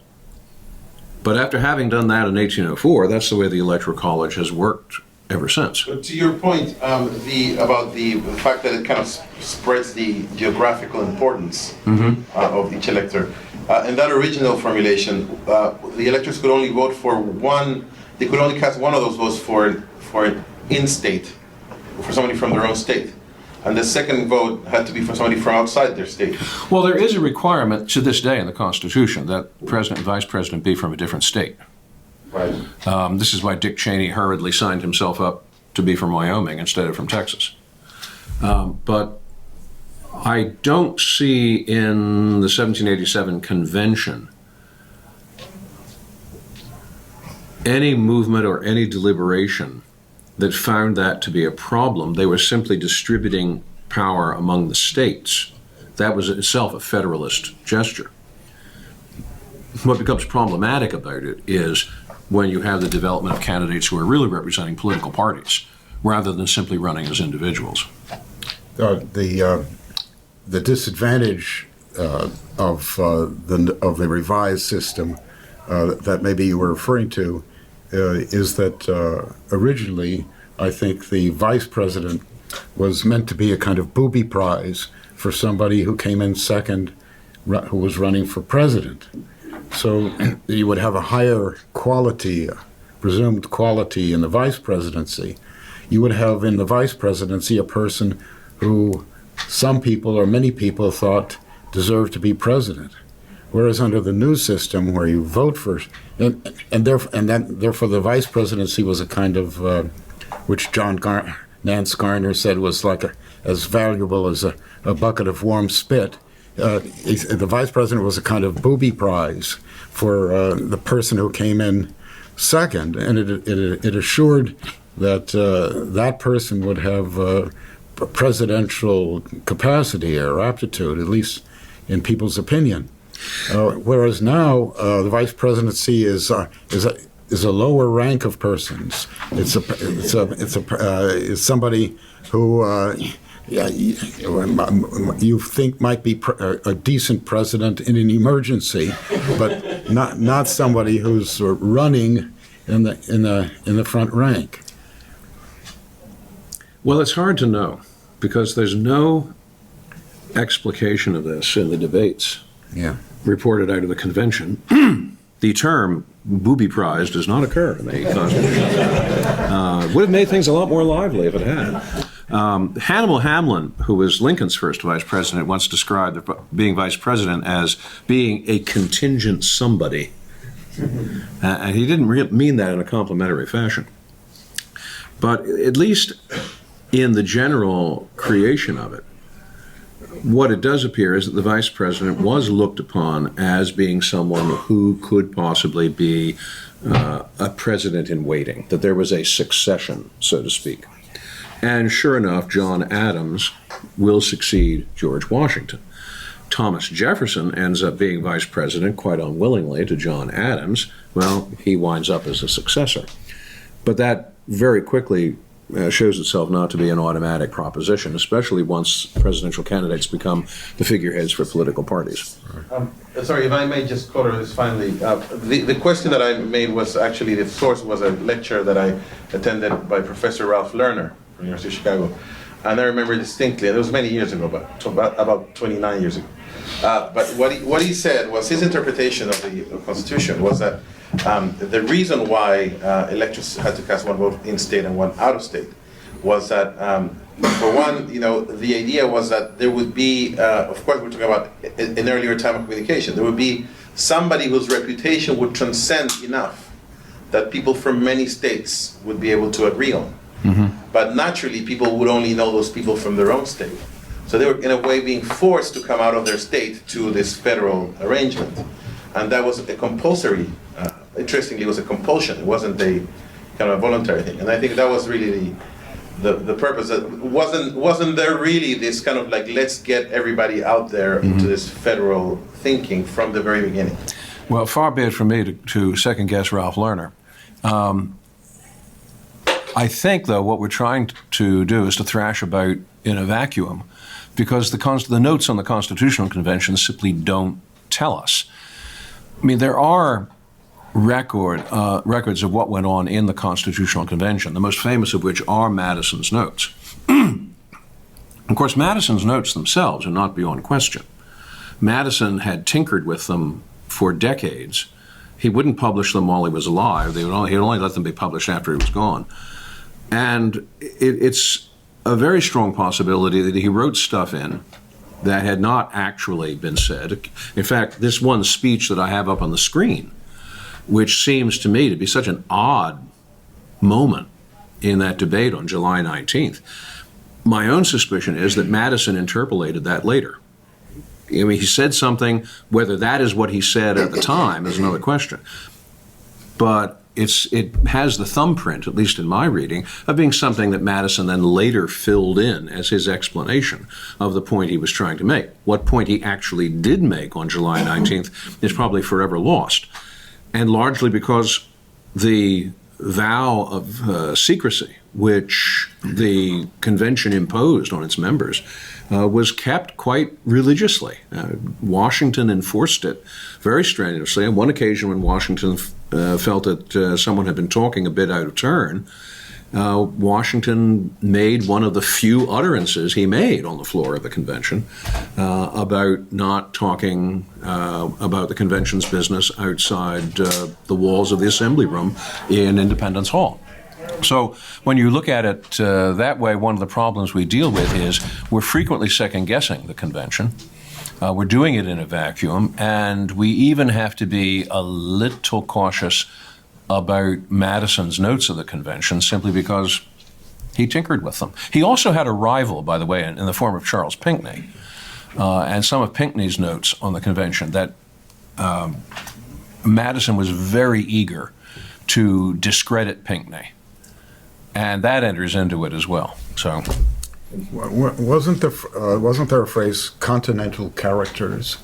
But after having done that in 1804, that's the way the Electoral College has worked ever since. But to your point, about the fact that it kind of spreads the geographical importance of each elector, in that original formulation, the electors could only vote for one. They could only cast one of those votes for an in-state, for somebody from their own state. And the second vote had to be for somebody from outside their state. Well, there is a requirement to this day in the Constitution that president and vice president be from a different state. Right. This is why Dick Cheney hurriedly signed himself up to be from Wyoming instead of from Texas. But I don't see in the 1787 convention any movement or any deliberation that found that to be a problem. They were simply distributing power among the states. That was itself a federalist gesture. What becomes problematic about it is when you have the development of candidates who are really representing political parties rather than simply running as individuals. The disadvantage of the revised system that maybe you were referring to is that originally, I think the vice president was meant to be a kind of booby prize for somebody who came in second, who was running for president. So you would have a higher quality, presumed quality in the vice presidency. You would have in the vice presidency a person who some people or many people thought deserved to be president. Whereas under the new system where you vote for, therefore the vice presidency was a kind of, which Nance Garner said was like as valuable as a bucket of warm spit. The vice president was a kind of booby prize for the person who came in second, and it assured that that person would have presidential capacity or aptitude, at least in people's opinion. Whereas now the vice presidency is a lower rank of persons. It's somebody who you think might be a decent president in an emergency, but not somebody who's running in the front rank. Well, it's hard to know because there's no explication of this in the debates reported out of the convention. The term booby prize does not occur in the Constitution. Would have made things a lot more lively if it had. Hannibal Hamlin, who was Lincoln's first vice president, once described being vice president as being a contingent somebody. And he didn't mean that in a complimentary fashion. But at least in the general creation of it, what it does appear is that the vice president was looked upon as being someone who could possibly be a president in waiting, that there was a succession, so to speak. And sure enough, John Adams will succeed George Washington. Thomas Jefferson ends up being vice president quite unwillingly to John Adams. Well, he winds up as a successor. But that very quickly shows itself not to be an automatic proposition, especially once presidential candidates become the figureheads for political parties. Sorry, if I may just color this finally. The question that I made was actually, the source was a lecture that I attended by Professor Ralph Lerner from the University of Chicago. And I remember distinctly, and it was many years ago, but about 29 years ago. But what he said was his interpretation of the Constitution was that the reason why electors had to cast one vote in state and one out of state was that, for one, the idea was that there would be, of course, we're talking about an earlier time of communication, there would be somebody whose reputation would transcend enough that people from many states would be able to agree on. Mm-hmm. But naturally, people would only know those people from their own state. So they were, in a way, being forced to come out of their state to this federal arrangement. And that was a compulsory, interestingly, it was a compulsion. It wasn't a kind of a voluntary thing. And I think that was really the purpose. That wasn't there really this kind of like, let's get everybody out there into this federal thinking from the very beginning. Well, far be it from me to second guess Ralph Lerner. I think, though, what we're trying to do is to thrash about in a vacuum, because the notes on the Constitutional Convention simply don't tell us. I mean, there are records of what went on in the Constitutional Convention, the most famous of which are Madison's notes. Of course, Madison's notes themselves are not beyond question. Madison had tinkered with them for decades. He wouldn't publish them while he was alive. He'd only let them be published after he was gone. And it's a very strong possibility that he wrote stuff in that had not actually been said. In fact, this one speech that I have up on the screen, which seems to me to be such an odd moment in that debate on July 19th, my own suspicion is that Madison interpolated that later. I mean, he said something, whether that is what he said at the time is another question. But it has the thumbprint, at least in my reading, of being something that Madison then later filled in as his explanation of the point he was trying to make. What point he actually did make on July 19th is probably forever lost. And largely because the vow of secrecy, which the convention imposed on its members, was kept quite religiously. Washington enforced it very strenuously. On one occasion, when Washington felt that someone had been talking a bit out of turn, Washington made one of the few utterances he made on the floor of the convention about not talking about the convention's business outside the walls of the assembly room in Independence Hall. So when you look at it that way, one of the problems we deal with is we're frequently second-guessing the convention. We're doing it in a vacuum, and we even have to be a little cautious about Madison's notes of the convention simply because he tinkered with them. He also had a rival, by the way, in the form of Charles Pinckney, and some of Pinckney's notes on the convention that Madison was very eager to discredit Pinckney. And that enters into it as well. So, wasn't there a phrase "continental characters"?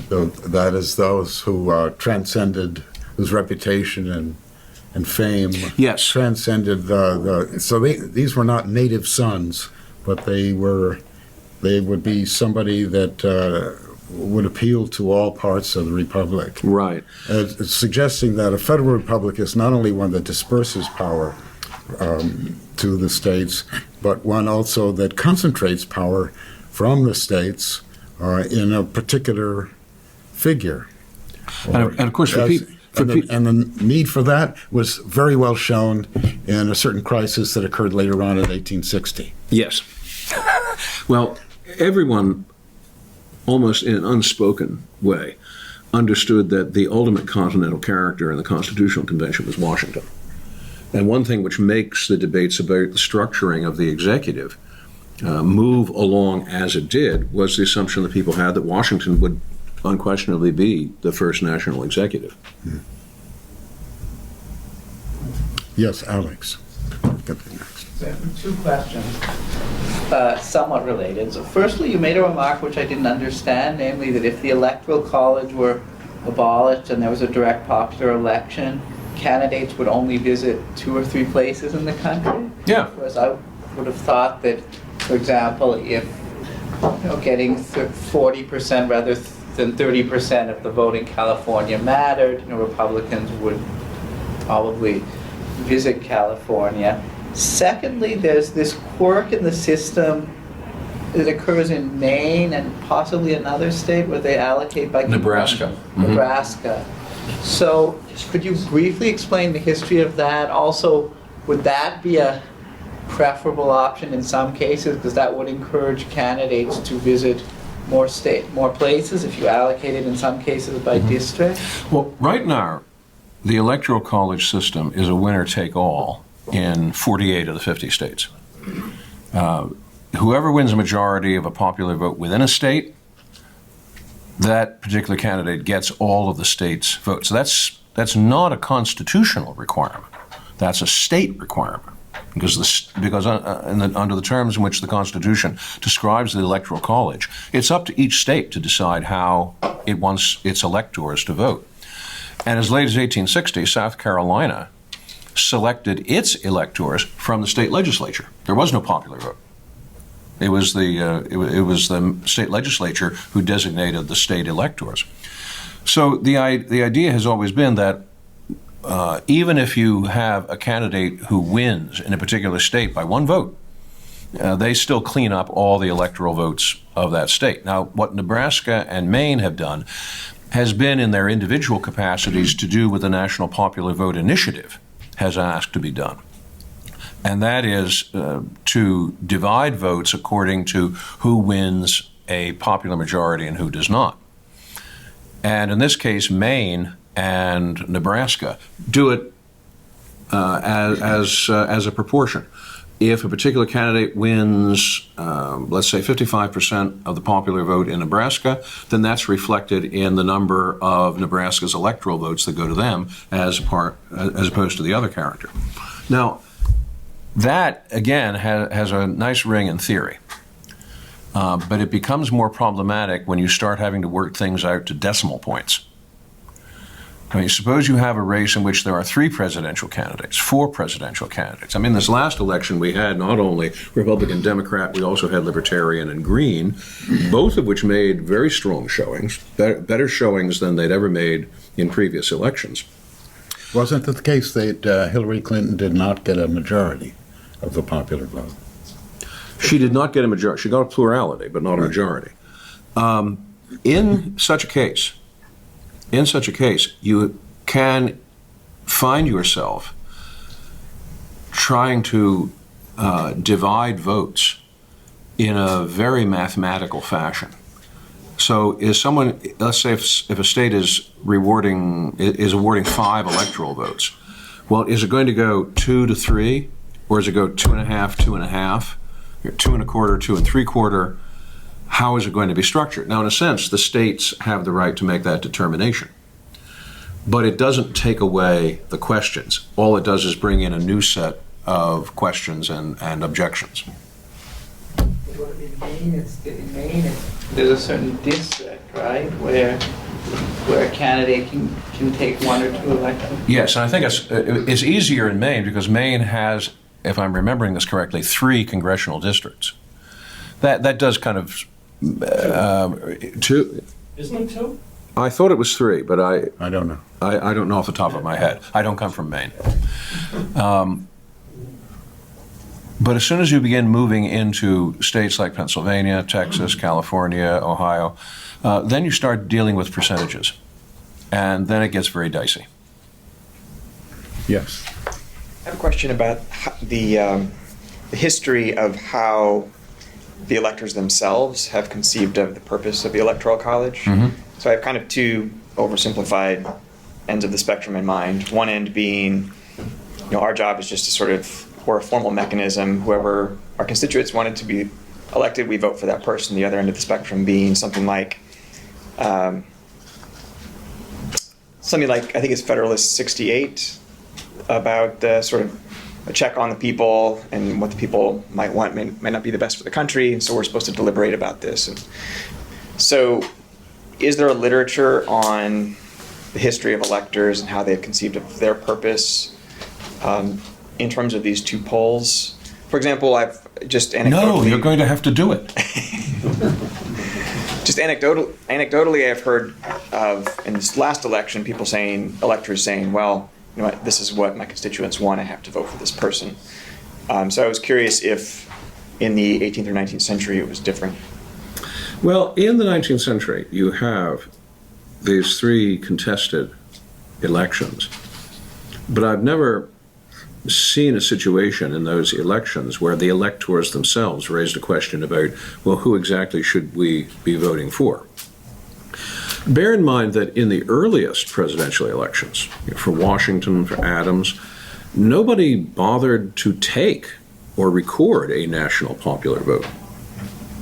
That is, those who transcended, whose reputation and fame transcended these were not native sons, but they would be somebody that would appeal to all parts of the republic. Right. Suggesting that a federal republic is not only one that disperses power to the states, but one also that concentrates power from the states in a particular figure. And of course, and the need for that was very well shown in a certain crisis that occurred later on in 1860. Yes. Well, everyone, almost in an unspoken way, understood that the ultimate continental character in the Constitutional Convention was Washington. And one thing which makes the debates about the structuring of the executive move along as it did was the assumption that people had that Washington would unquestionably be the first national executive. Yes, Alex. Get the next. Two questions, somewhat related. So firstly, you made a remark which I didn't understand, namely that if the Electoral College were abolished and there was a direct popular election, candidates would only visit 2 or 3 places in the country. Yeah. Whereas I would have thought that, for example, if getting 40% rather than 30% of the vote in California mattered, Republicans would probably visit California. Secondly, there's this quirk in the system that occurs in Maine and possibly another state where they allocate by Nebraska. Nebraska. So could you briefly explain the history of that? Also, would that be a preferable option in some cases, because that would encourage candidates to visit more places if you allocate it in some cases by district? Well, right now, the Electoral College system is a winner-take-all in 48 of the 50 states. Whoever wins a majority of a popular vote within a state, that particular candidate gets all of the state's votes. So that's not a constitutional requirement. That's a state requirement. Because under the terms in which the Constitution describes the Electoral College, it's up to each state to decide how it wants its electors to vote. And as late as 1860, South Carolina selected its electors from the state legislature. There was no popular vote. It was the state legislature who designated the state electors. So the idea has always been that even if you have a candidate who wins in a particular state by 1 vote, they still clean up all the electoral votes of that state. Now, what Nebraska and Maine have done has been in their individual capacities to do what the National Popular Vote Initiative has asked to be done. And that is to divide votes according to who wins a popular majority and who does not. And in this case, Maine and Nebraska do it as a proportion. If a particular candidate wins, let's say 55% of the popular vote in Nebraska, then that's reflected in the number of Nebraska's electoral votes that go to them as opposed to the other character. Now, that, again, has a nice ring in theory, but it becomes more problematic when you start having to work things out to decimal points. I mean, suppose you have a race in which there are 3 presidential candidates, 4 presidential candidates. I mean, this last election we had not only Republican, Democrat, we also had Libertarian and Green, both of which made very strong showings, better showings than they'd ever made in previous elections. Wasn't it the case that Hillary Clinton did not get a majority of the popular vote? She did not get a majority. She got a plurality, but not a majority. In such a case, you can find yourself trying to divide votes in a very mathematical fashion. So is someone, let's say if a state is awarding 5 electoral votes, well, is it going to go 2 to 3, or does it go 2.5, 2.5, 2.25, 2 3/4? How is it going to be structured? Now, in a sense, the states have the right to make that determination. But it doesn't take away the questions. All it does is bring in a new set of questions and objections. In Maine, there's a certain district, right, where a candidate can take 1 or 2 elections. Yes, and I think it's easier in Maine because Maine has, if I'm remembering this correctly, 3 congressional districts. That does kind of 2. Isn't it 2? I thought it was 3, but I don't know. I don't know off the top of my head. I don't come from Maine. But as soon as you begin moving into states like Pennsylvania, Texas, California, Ohio, then you start dealing with percentages. And then it gets very dicey. Yes. I have a question about the history of how the electors themselves have conceived of the purpose of the Electoral College. Mhm. So I have kind of 2 oversimplified ends of the spectrum in mind. One end being, our job is just to sort of, we're a formal mechanism. Whoever our constituents wanted to be elected, we vote for that person. The other end of the spectrum being something like, I think it's Federalist 68, about sort of a check on the people and what the people might want may not be the best for the country, and so we're supposed to deliberate about this. And so is there a literature on the history of electors and how they've conceived of their purpose in terms of these 2 poles? For example, I've just anecdotally... No, you're going to have to do it. Just anecdotally, I've heard of, in this last election, electors saying, well, you know what, this is what my constituents want, I have to vote for this person. So I was curious if in the 18th or 19th century it was different. Well, in the 19th century, you have these 3 contested elections. But I've never seen a situation in those elections where the electors themselves raised a question about, well, who exactly should we be voting for? Bear in mind that in the earliest presidential elections, for Washington, for Adams, nobody bothered to take or record a national popular vote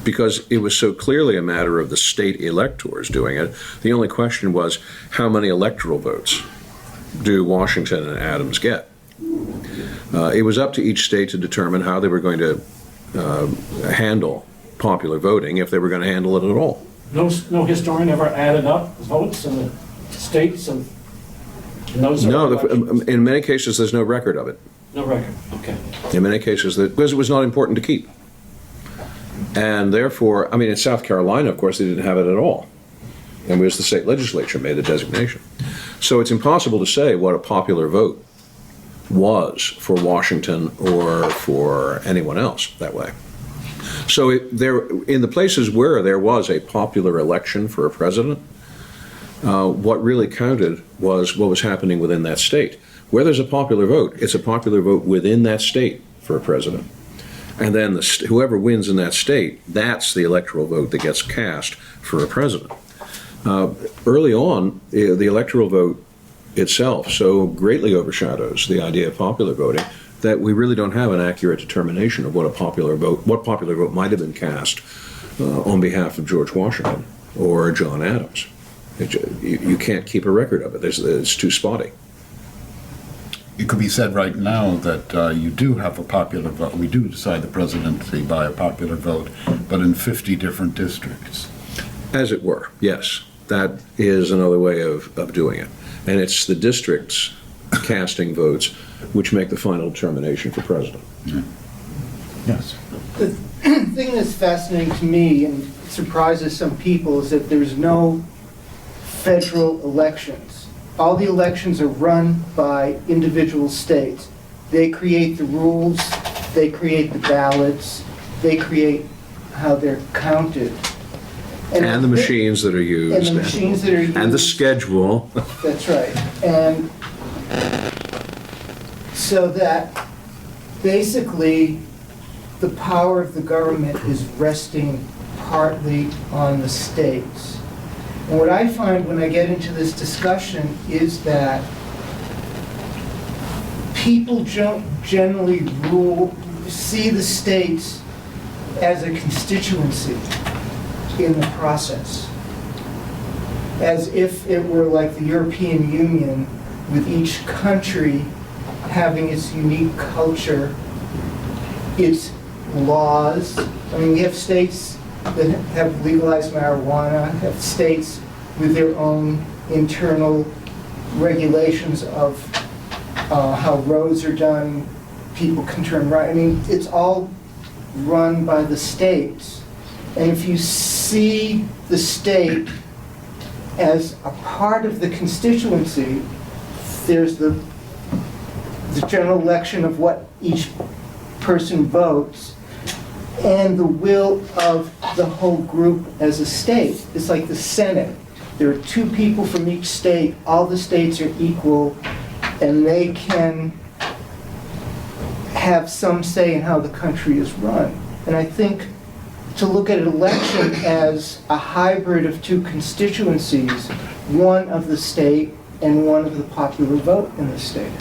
because it was so clearly a matter of the state electors doing it. The only question was, how many electoral votes do Washington and Adams get? It was up to each state to determine how they were going to handle popular voting, if they were going to handle it at all. No historian ever added up votes in the states and in those. No, in many cases there's no record of it. No record. Okay. In many cases, because it was not important to keep. And therefore, I mean, in South Carolina, of course, they didn't have it at all. And it was the state legislature made the designation. So it's impossible to say what a popular vote was for Washington or for anyone else that way. So in the places where there was a popular election for a president, what really counted was what was happening within that state. Where there's a popular vote, it's a popular vote within that state for a president. And then whoever wins in that state, that's the electoral vote that gets cast for a president. Early on, the electoral vote itself so greatly overshadows the idea of popular voting that we really don't have an accurate determination of what popular vote might have been cast on behalf of George Washington or John Adams. You can't keep a record of it. It's too spotty. It could be said right now that you do have a popular vote. We do decide the presidency by a popular vote, but in 50 different districts. As it were, yes. That is another way of doing it. and it's the districts casting votes which make the final determination for president. Yes. The thing that's fascinating to me and surprises some people is that there's no federal elections. All the elections are run by individual states. They create the rules, they create the ballots, they create how they're counted. And the machines that are used. And the machines that are used. And the schedule. That's right. And so that basically the power of the government is resting partly on the states. And what I find when I get into this discussion is that people generally see the states as a constituency in the process, as if it were like the European Union, with each country having its unique culture, its laws. I mean, we have states that have legalized marijuana, have states with their own internal regulations of how roads are done, people can turn right. I mean, it's all run by the states. And if you see the state as a part of the constituency, there's the general election of what each person votes, and the will of the whole group as a state. It's like the Senate. There are 2 people from each state. All the states are equal, and they can have some say in how the country is run. And I think to look at an election as a hybrid of 2 constituencies, one of the state and one of the popular vote in the state.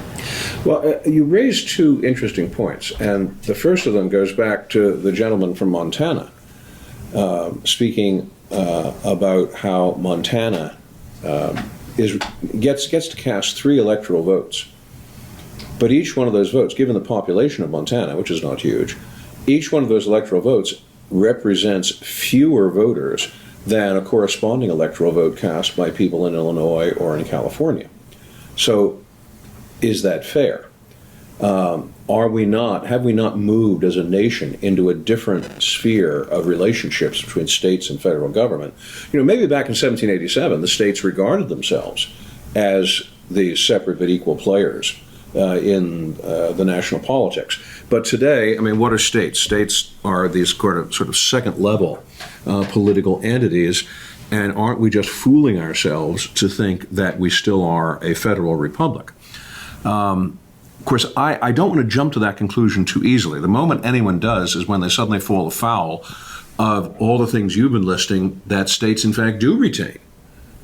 Well, you raised 2 interesting points, and the first of them goes back to the gentleman from Montana, speaking about how Montana gets to cast 3 electoral votes. But each one of those votes, given the population of Montana, which is not huge, each one of those electoral votes represents fewer voters than a corresponding electoral vote cast by people in Illinois or in California. So, is that fair? Have we not moved as a nation into a different sphere of relationships between states and federal government? You know, maybe back in 1787, the states regarded themselves as these separate but equal players in the national politics. But today, I mean, what are states? States are these sort of second-level political entities, and aren't we just fooling ourselves to think that we still are a federal republic? Of course, I don't want to jump to that conclusion too easily. The moment anyone does is when they suddenly fall afoul of all the things you've been listing that states, in fact, do retain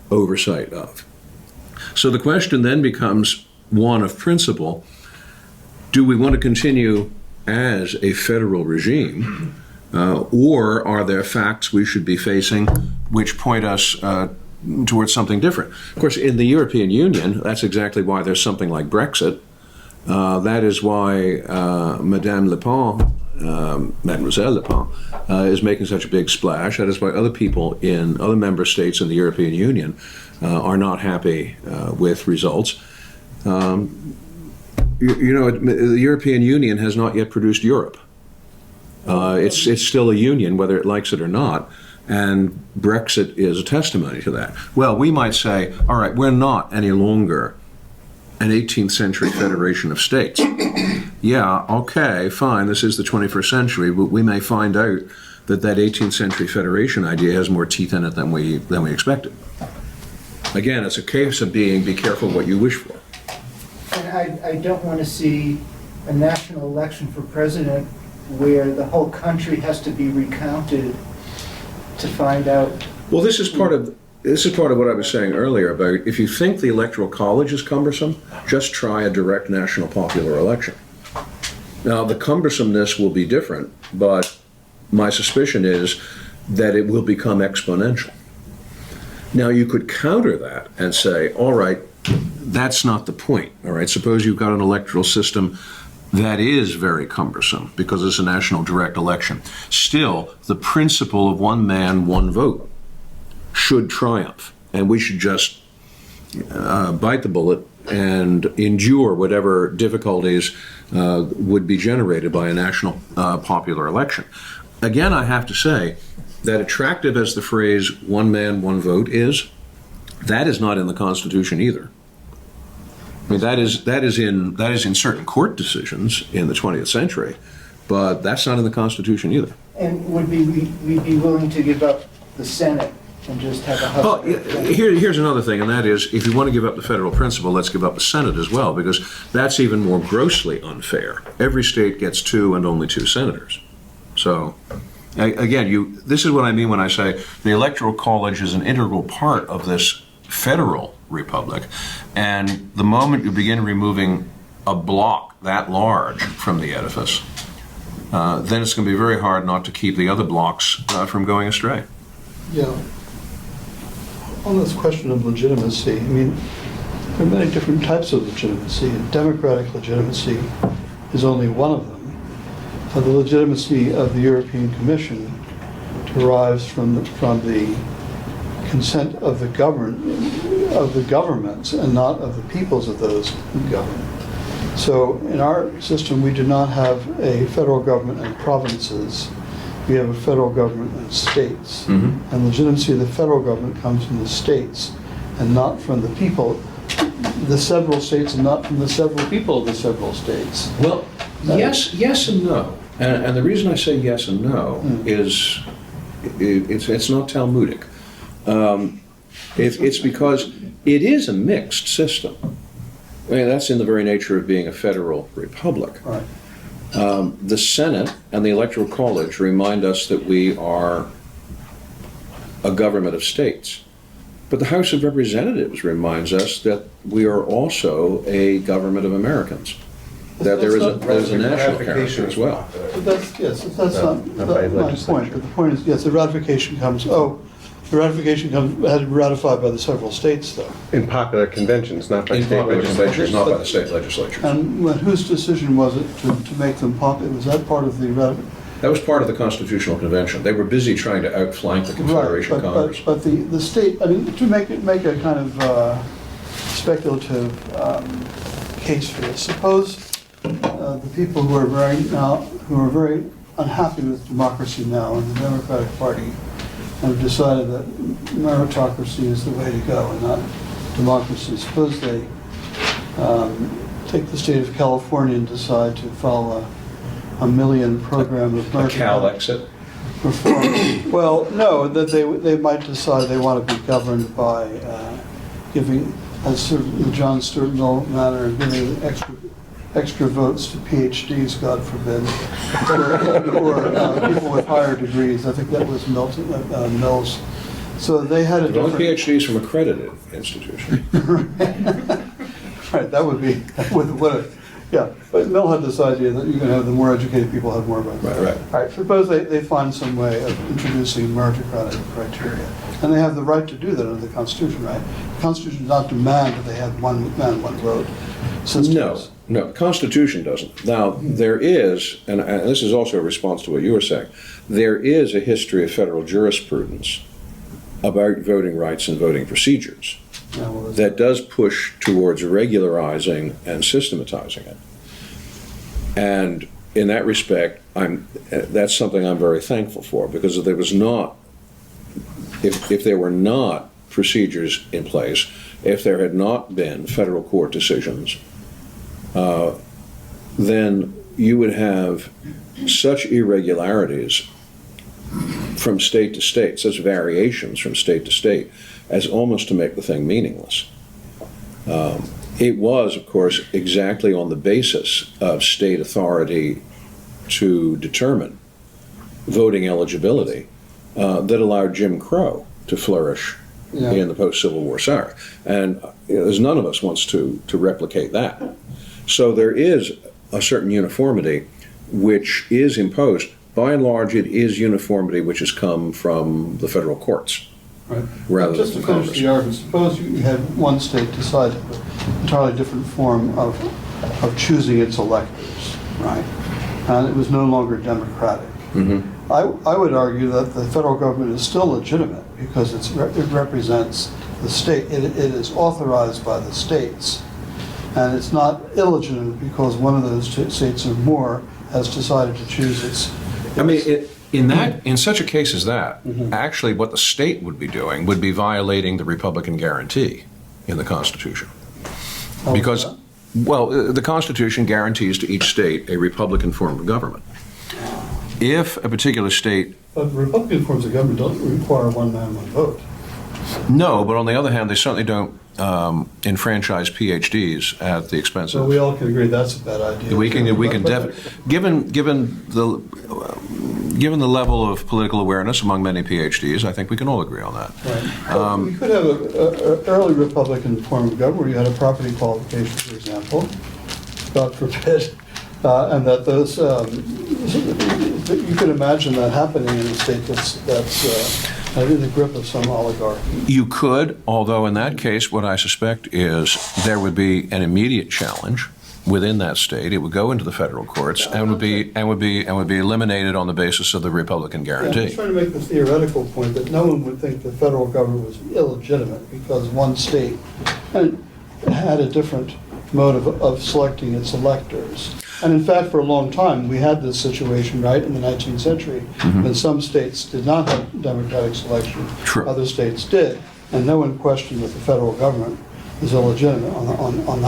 oversight of. So the question then becomes one of principle. Do we want to continue as a federal regime, or are there facts we should be facing which point us towards something different? Of course, in the European Union, that's exactly why there's something like Brexit. That is why Mademoiselle Le Pen, is making such a big splash. That is why other people in other member states in the European Union are not happy with results. The European Union has not yet produced Europe. It's still a union, whether it likes it or not, and Brexit is a testimony to that. Well, we might say, all right, we're not any longer an 18th century federation of states. Yeah, okay, fine, this is the 21st century, but we may find out that 18th century federation idea has more teeth in it than we expected. Again, it's a case of be careful what you wish for. And I don't want to see a national election for president where the whole country has to be recounted to find out. Well, this is part of what I was saying earlier about if you think the Electoral College is cumbersome, just try a direct national popular election. Now, the cumbersomeness will be different, but my suspicion is that it will become exponential. Now, you could counter that and say, all right, that's not the point. All right, suppose you've got an electoral system that is very cumbersome because it's a national direct election. Still, the principle of one man, one vote should triumph, and we should just bite the bullet and endure whatever difficulties would be generated by a national popular election. Again, I have to say that attractive as the phrase "one man, one vote" is, that is not in the Constitution either. I mean, that is in certain court decisions in the 20th century, but that's not in the Constitution either. And would we be willing to give up the Senate and just have a Well, husband? here's another thing, and that is, if you want to give up the federal principle, let's give up the Senate as well, because that's even more grossly unfair. Every state gets 2 and only 2 senators. So, again, this is what I mean when I say the Electoral College is an integral part of this federal republic, and the moment you begin removing a block that large from the edifice, then it's going to be very hard not to keep the other blocks from going astray. Yeah. On this question of legitimacy, I mean, there are many different types of legitimacy, and democratic legitimacy is only one of them. The legitimacy of the European Commission derives from the consent of the governments and not of the peoples of those who govern. So in our system, we do not have a federal government and provinces. We have a federal government and states. Mm-hmm. And legitimacy of the federal government comes from the states and not from the people, the several states, and not from the several people of the several states. Well, yes and no. And the reason I say yes and no is it's not Talmudic. It's because it is a mixed system. I mean, that's in the very nature of being a federal republic. Right. The Senate and the Electoral College remind us that we are a government of states. But the House of Representatives reminds us that we are also a government of Americans. That there's a national character as well. But that's not my point. But the point is, yes, the ratification comes, had to be ratified by the several states, though. In popular conventions, not by In state popular legislatures. conventions, not by the state legislatures. And whose decision was it to make them popular? Was that part of the ratification? That was part of the Constitutional Convention. They were busy trying to outflank the Confederation Congress. But the state, I mean, to make a kind of speculative case for this, suppose the people who are very unhappy with democracy now in the Democratic Party have decided that meritocracy is the way to go and not democracy. Suppose they take the state of California and decide to follow a million program of A Cal exit? reform. Well, no, that they might decide they want to be governed by giving, as sort of the John Stuart Mill manner, giving extra votes to PhDs, God forbid, or people with higher degrees. I think that was Mills. So they had a But only different... PhDs from accredited institutions. Right, that would be, yeah. But Mill had this idea that you can have the more educated people have more votes. Right. All right, suppose they find some way of introducing meritocratic criteria. And they have the right to do that under the Constitution, right? The Constitution does not demand that they have one man, one vote systems. No, the Constitution doesn't. Now, there is, and this is also a response to what you were saying, there is a history of federal jurisprudence about voting rights and voting procedures Yeah, well, that's- that does push towards regularizing and systematizing it. And in that respect, that's something I'm very thankful for, because if there was not, if there were not procedures in place, if there had not been federal court decisions, then you would have such irregularities from state to state, such variations from state to state, as almost to make the thing meaningless. It was, of course, exactly on the basis of state authority to determine voting eligibility that allowed Jim Crow to flourish in the post-Civil War South. And there's none of us wants to replicate that. So there is a certain uniformity which is imposed. By and large, it is uniformity which has come from the federal courts. Right. Rather Just than to from finish Congress. the argument, suppose you had one state decide an entirely different form of choosing its electors, right? And it was no longer democratic. I would argue that the federal government is still legitimate because it represents the state. It is authorized by the states. And it's not illegitimate because one of those states or more has decided to choose its. I mean, in such a case as that, actually what the state would be doing would be violating the Republican guarantee in the Constitution. Because, well, the Constitution guarantees to each state a Republican form of government. If a particular state... But Republican forms of government don't require one man, one vote. No, but on the other hand, they certainly don't enfranchise PhDs at the expense of... So we all can agree that's a bad idea. Given the level of political awareness among many PhDs, I think we can all agree on that. Right. We could have an early Republican form of government where you had a property qualification, for example, God forbid, and that those, you could imagine that happening in a state that's in the grip of some oligarchy. You could, although in that case, what I suspect is there would be an immediate challenge within that state. It would go into the federal courts and would be eliminated on the basis of the Republican guarantee. Yeah, I'm just trying to make the theoretical point that no one would think the federal government was illegitimate because one state had a different mode of selecting its electors. And in fact, for a long time, we had this situation, right, in the 19th century, when some states did not have democratic selection, other states did, and no one questioned that the federal government is illegitimate on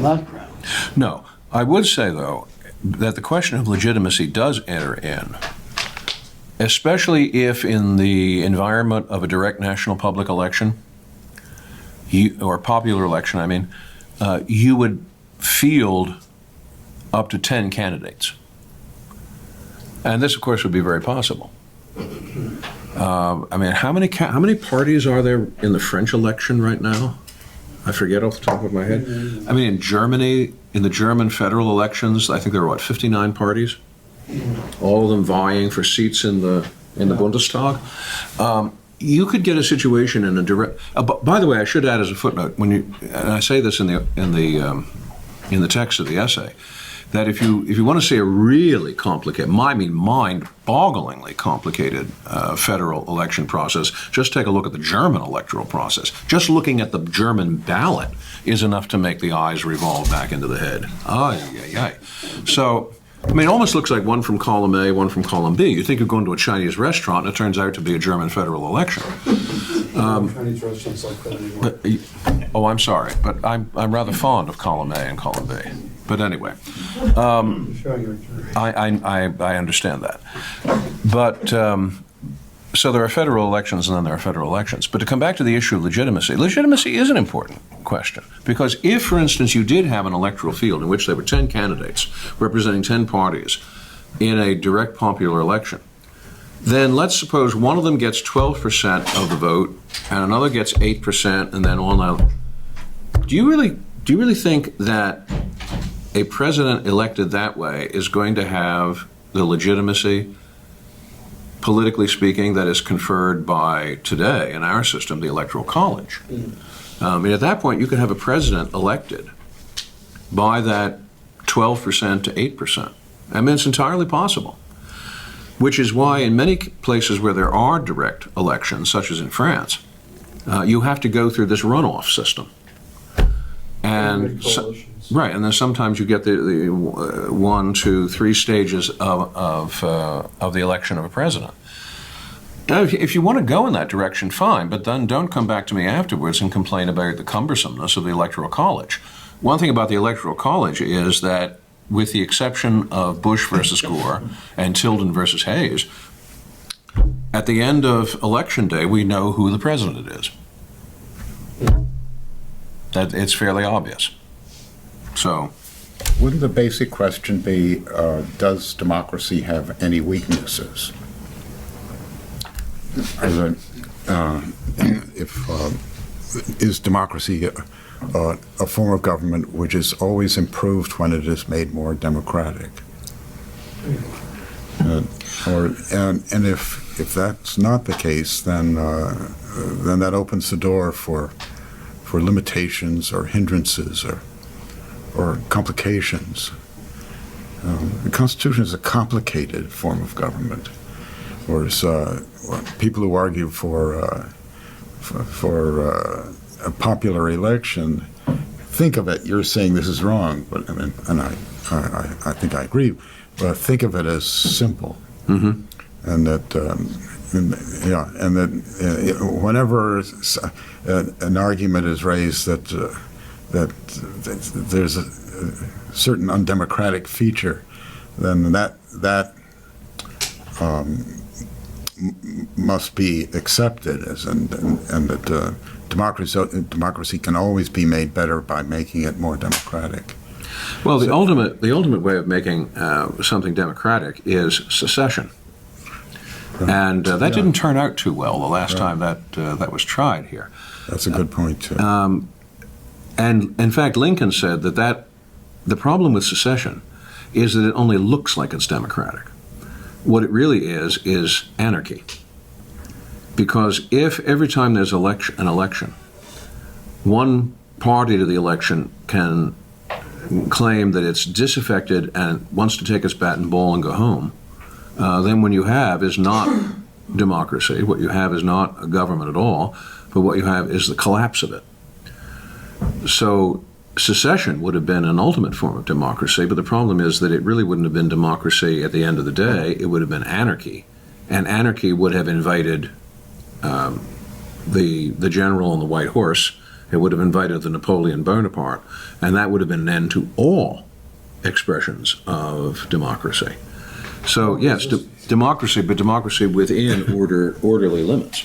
that ground. No. I would say, though, that the question of legitimacy does enter in, especially if in the environment of a direct national public election, or popular election, I mean, you would field up to 10 candidates. And this, of course, would be very possible. I mean, how many parties are there in the French election right now? I forget off the top of my head. I mean, in Germany, in the German federal elections, I think there were, 59 parties? All of them vying for seats in the Bundestag. You could get a situation in a direct... by the way, I should add as a footnote, and I say this in the text of the essay, that if you want to see a really complicated, I mean mind-bogglingly complicated federal election process, just take a look at the German electoral process. Just looking at the German ballot is enough to make the eyes revolve back into the head. So, I mean, it almost looks like one from column A, one from column B. You think you're going to a Chinese restaurant, and it turns out to be a German federal election. Chinese restaurants like that anymore. I'm sorry, but I'm rather fond of column A and column B. But anyway, I understand that. But so there are federal elections and then there are federal elections. But to come back to the issue of legitimacy is an important question. Because if, for instance, you did have an electoral field in which there were 10 candidates representing 10 parties in a direct popular election, then let's suppose one of them gets 12% of the vote and another gets 8% and then all out. Do you really think that a president elected that way is going to have the legitimacy, politically speaking, that is conferred by today in our system, the Electoral College? I mean, at that point, you could have a president elected by that 12% to 8%. I mean, it's entirely possible. Which is why in many places where there are direct elections, such as in France, you have to go through this runoff system. And right, and then sometimes you get the 1, 2, 3 stages of the election of a president. Now, if you want to go in that direction, fine, but then don't come back to me afterwards and complain about the cumbersomeness of the Electoral College. One thing about the Electoral College is that, with the exception of Bush versus Gore and Tilden versus Hayes, at the end of Election Day, we know who the president is. That it's fairly obvious. So, wouldn't the basic question be, does democracy have any weaknesses? Is democracy a form of government which is always improved when it is made more democratic? And if that's not the case, then that opens the door for limitations or hindrances or complications. The Constitution is a complicated form of government, whereas people who argue for a popular election think of it. You're saying this is wrong, but I mean, and I think I agree. But think of it as simple, and that whenever an argument is raised that there's a certain undemocratic feature, then that must be accepted as and that democracy can always be made better by making it more democratic. Well, the ultimate way of making something democratic is secession, and that didn't turn out too well the last time that was tried here. That's a good point too. And in fact, Lincoln said that the problem with secession is that it only looks like it's democratic. What it really is anarchy. Because if every time there's an election, one party to the election can claim that it's disaffected and wants to take its bat and ball and go home, then what you have is not democracy. What you have is not a government at all, but what you have is the collapse of it. So secession would have been an ultimate form of democracy, but the problem is that it really wouldn't have been democracy at the end of the day. It would have been anarchy, and anarchy would have invited the general on the white horse. It would have invited the Napoleon Bonaparte, and that would have been an end to all expressions of democracy. So yes, democracy, but democracy within orderly limits.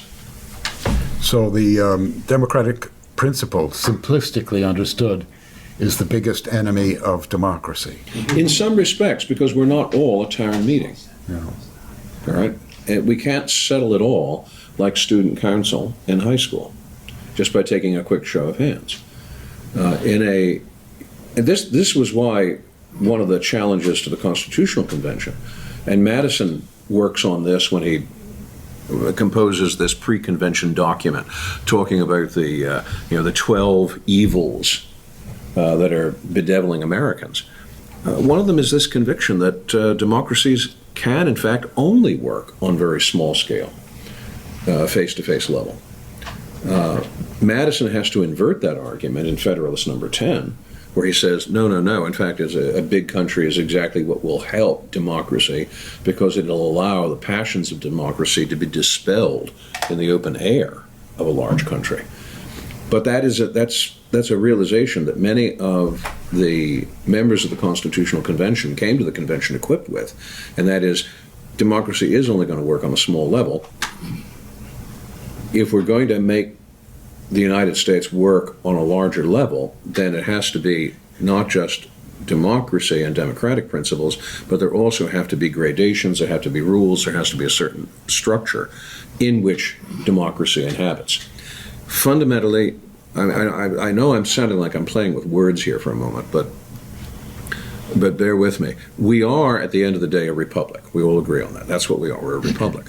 So the democratic principle, simplistically understood, is the biggest enemy of democracy. In some respects, because we're not all a town meeting. Yeah. All right? And we can't settle it all like student council in high school, just by taking a quick show of hands. This was why one of the challenges to the Constitutional Convention, and Madison works on this when he composes this pre-convention document talking about the 12 evils that are bedeviling Americans. One of them is this conviction that democracies can, in fact, only work on very small scale, face-to-face level. Madison has to invert that argument in Federalist Number 10, where he says, no, in fact, a big country is exactly what will help democracy, because it'll allow the passions of democracy to be dispelled in the open air of a large country. But that's a realization that many of the members of the Constitutional Convention came to the convention equipped with, and that is, democracy is only going to work on a small level. If we're going to make the United States work on a larger level, then it has to be not just democracy and democratic principles, but there also have to be gradations, there have to be rules, there has to be a certain structure in which democracy inhabits. Fundamentally, I know I'm sounding like I'm playing with words here for a moment, but bear with me. We are, at the end of the day, a republic. We all agree on that. That's what we are. We're a republic.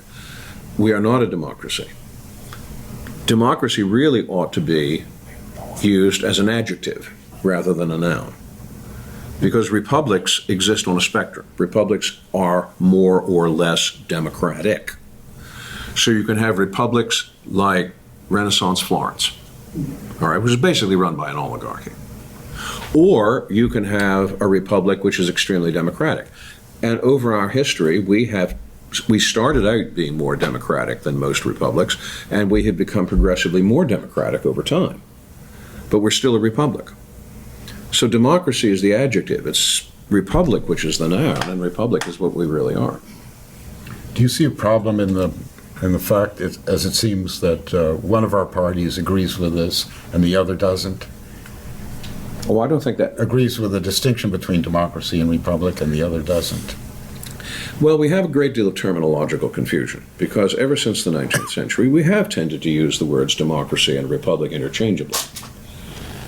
We are not a democracy. Democracy really ought to be used as an adjective rather than a noun, because republics exist on a spectrum. Republics are more or less democratic. So you can have republics like Renaissance Florence, all right, which is basically run by an oligarchy. Or you can have a republic which is extremely democratic. And over our history, we started out being more democratic than most republics, and we have become progressively more democratic over time. But we're still a republic. So democracy is the adjective. It's republic, which is the noun, and republic is what we really are. Do you see a problem in the fact, as it seems, that one of our parties agrees with this and the other doesn't? Oh, I don't think that agrees with the distinction between democracy and republic and the other doesn't. Well, we have a great deal of terminological confusion, because ever since the 19th century, we have tended to use the words democracy and republic interchangeably.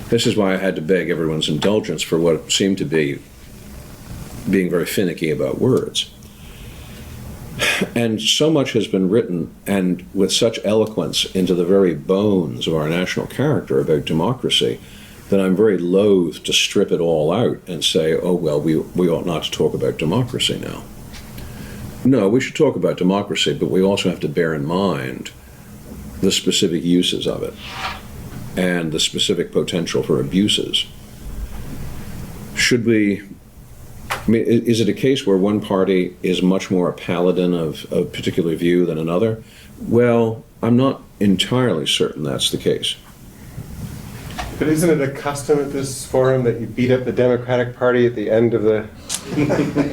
This is why I had to beg everyone's indulgence for what seemed to be being very finicky about words. And so much has been written, and with such eloquence, into the very bones of our national character about democracy, then I'm very loath to strip it all out and say, oh, well, we ought not to talk about democracy now. No, we should talk about democracy, but we also have to bear in mind the specific uses of it and the specific potential for abuses. Should we, I mean, is it a case where one party is much more a paladin of a particular view than another? Well, I'm not entirely certain that's the case. But isn't it a custom at this forum that you beat up the Democratic Party at the end of the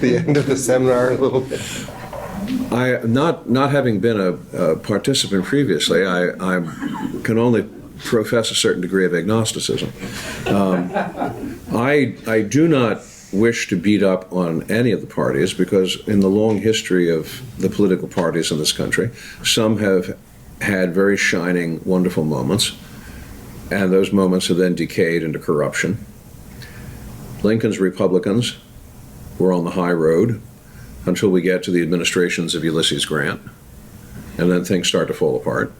the end of the seminar a little bit? Not having been a participant previously, I can only profess a certain degree of agnosticism. I do not wish to beat up on any of the parties, because in the long history of the political parties in this country, some have had very shining, wonderful moments, and those moments have then decayed into corruption. Lincoln's Republicans were on the high road until we get to the administrations of Ulysses Grant, and then things start to fall apart.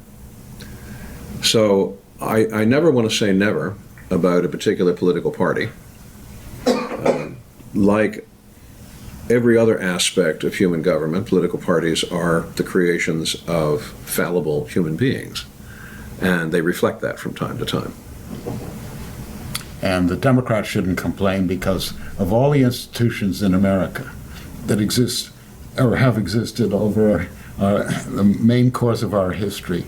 So I never want to say never about a particular political party. Like every other aspect of human government, political parties are the creations of fallible human beings, and they reflect that from time to time. And the Democrats shouldn't complain, because of all the institutions in America that exist or have existed over the main course of our history,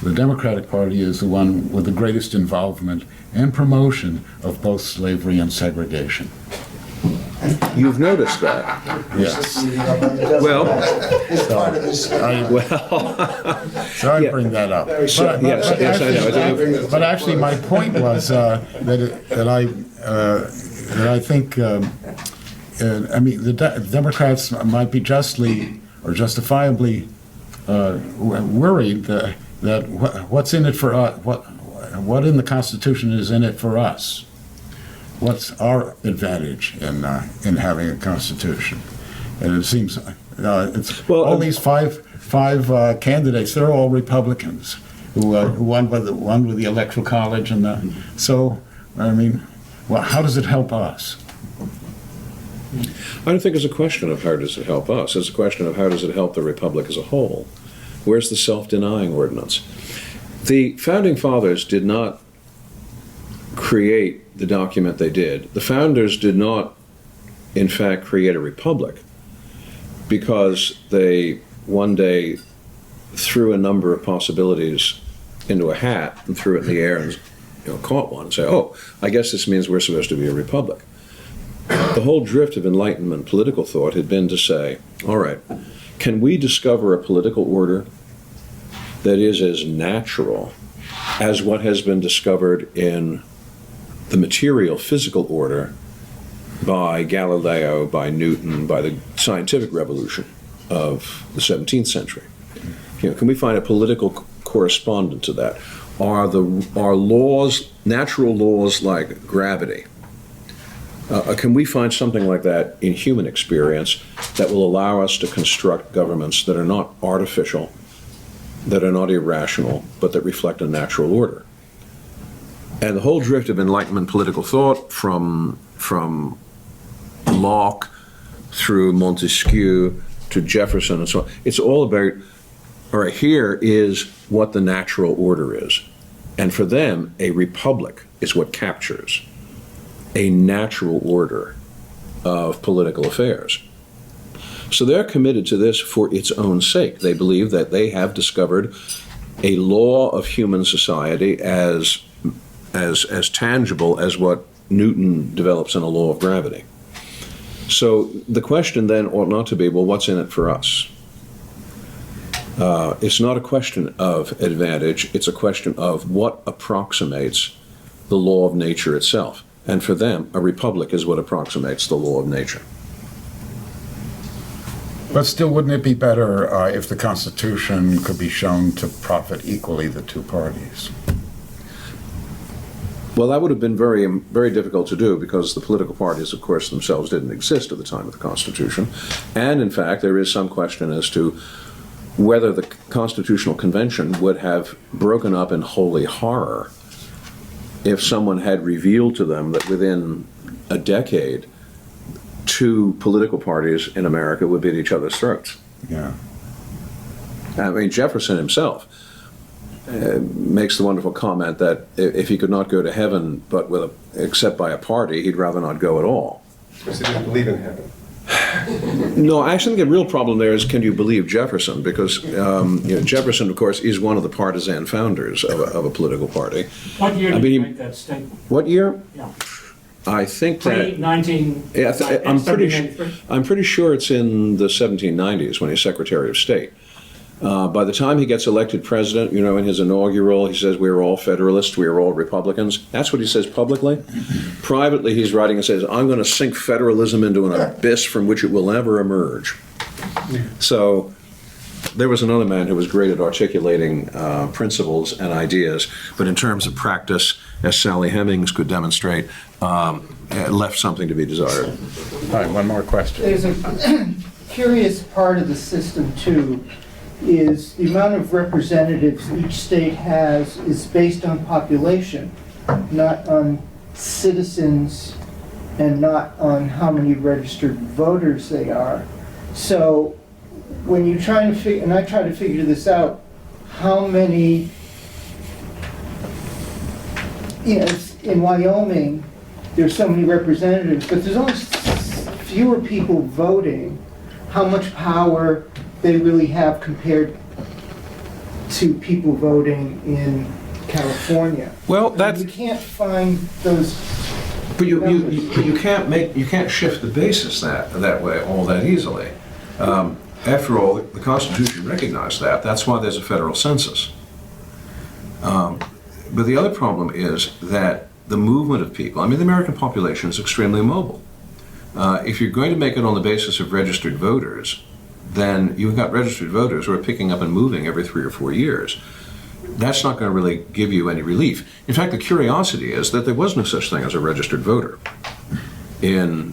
the Democratic Party is the one with the greatest involvement and promotion of both slavery and segregation. You've noticed that. Yes. Well, So I bring that up. yes, I know. But actually, my point was that I think, I mean, the Democrats might be justly or justifiably worried that what's in it for us, what in the Constitution is in it for us. What's our advantage in having a Constitution? And it seems all these five candidates, they're all Republicans who won with the Electoral College, and so I mean, well, how does it help us? I don't think it's a question of how does it help us. It's a question of how does it help the Republic as a whole. Where's the self-denying ordinance? The Founding Fathers did not create the document they did. The founders did not, in fact, create a republic because they one day threw a number of possibilities into a hat and threw it in the air and caught one and say, oh, I guess this means we're supposed to be a republic. The whole drift of Enlightenment political thought had been to say, all right, can we discover a political order that is as natural as what has been discovered in the material physical order by Galileo, by Newton, by the scientific revolution of the 17th century? Can we find a political correspondent to that? Are laws, natural laws like gravity, can we find something like that in human experience that will allow us to construct governments that are not artificial, that are not irrational, but that reflect a natural order? And the whole drift of Enlightenment political thought from Locke through Montesquieu to Jefferson and so on, it's all about, all right, here is what the natural order is. And for them, a republic is what captures a natural order of political affairs. So they're committed to this for its own sake. They believe that they have discovered a law of human society as tangible as what Newton develops in a law of gravity. So the question then ought not to be, well, what's in it for us? It's not a question of advantage, it's a question of what approximates the law of nature itself. And for them, a republic is what approximates the law of nature. But still, wouldn't it be better if the Constitution could be shown to profit equally the two parties? Well, that would have been very, very difficult to do because the political parties, of course, themselves didn't exist at the time of the Constitution. And in fact, there is some question as to whether the Constitutional Convention would have broken up in holy horror if someone had revealed to them that within a decade, two political parties in America would be at each other's throats. Yeah. I mean, Jefferson himself makes the wonderful comment that if he could not go to heaven but except by a party, he'd rather not go at all. Because he didn't believe in heaven. No, I actually think the real problem there is, can you believe Jefferson? Because Jefferson, of course, is one of the partisan founders of a political party. What year I did you mean, make that statement? What year? Yeah. I think that Pre-19... I'm pretty sure it's in the 1790s when he's Secretary of State. By the time he gets elected president, in his inaugural, he says, we're all Federalists, we are all Republicans. That's what he says publicly. Privately, he's writing and says, I'm going to sink federalism into an abyss from which it will never emerge. So there was another man who was great at articulating principles and ideas, but in terms of practice, as Sally Hemings could demonstrate, left something to be desired. All right, one more question. There's a curious part of the system, too, is the amount of representatives each state has is based on population, not on citizens and not on how many registered voters they are. So when you're trying to figure, and I try to figure this out, how many, in Wyoming, there's so many representatives, but there's only fewer people voting, how much power they really have compared to people voting in California. Well, that's... You can't find those... But you can't shift the basis that way all that easily. After all, the Constitution recognized that. That's why there's a federal census. But the other problem is that the movement of people, the American population is extremely mobile. If you're going to make it on the basis of registered voters, then you've got registered voters who are picking up and moving every 3 or 4 years. That's not going to really give you any relief. In fact, the curiosity is that there was no such thing as a registered voter in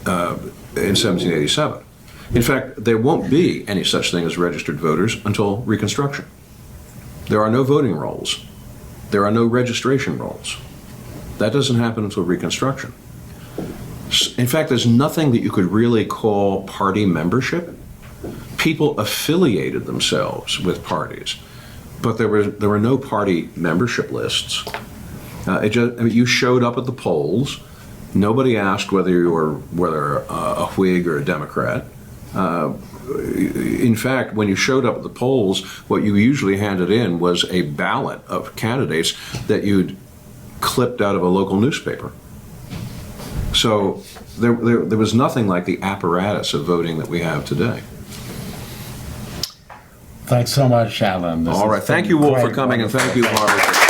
1787. In fact, there won't be any such thing as registered voters until Reconstruction. There are no voting rolls. There are no registration rolls. That doesn't happen until Reconstruction. In fact, there's nothing that you could really call party membership. People affiliated themselves with parties, but there were no party membership lists. You showed up at the polls. Nobody asked whether you were a Whig or a Democrat. In fact, when you showed up at the polls, what you usually handed in was a ballot of candidates that you'd clipped out of a local newspaper. So there was nothing like the apparatus of voting that we have today. Thanks so much, Alan. All right. Thank you all for coming, and thank you, Harvard.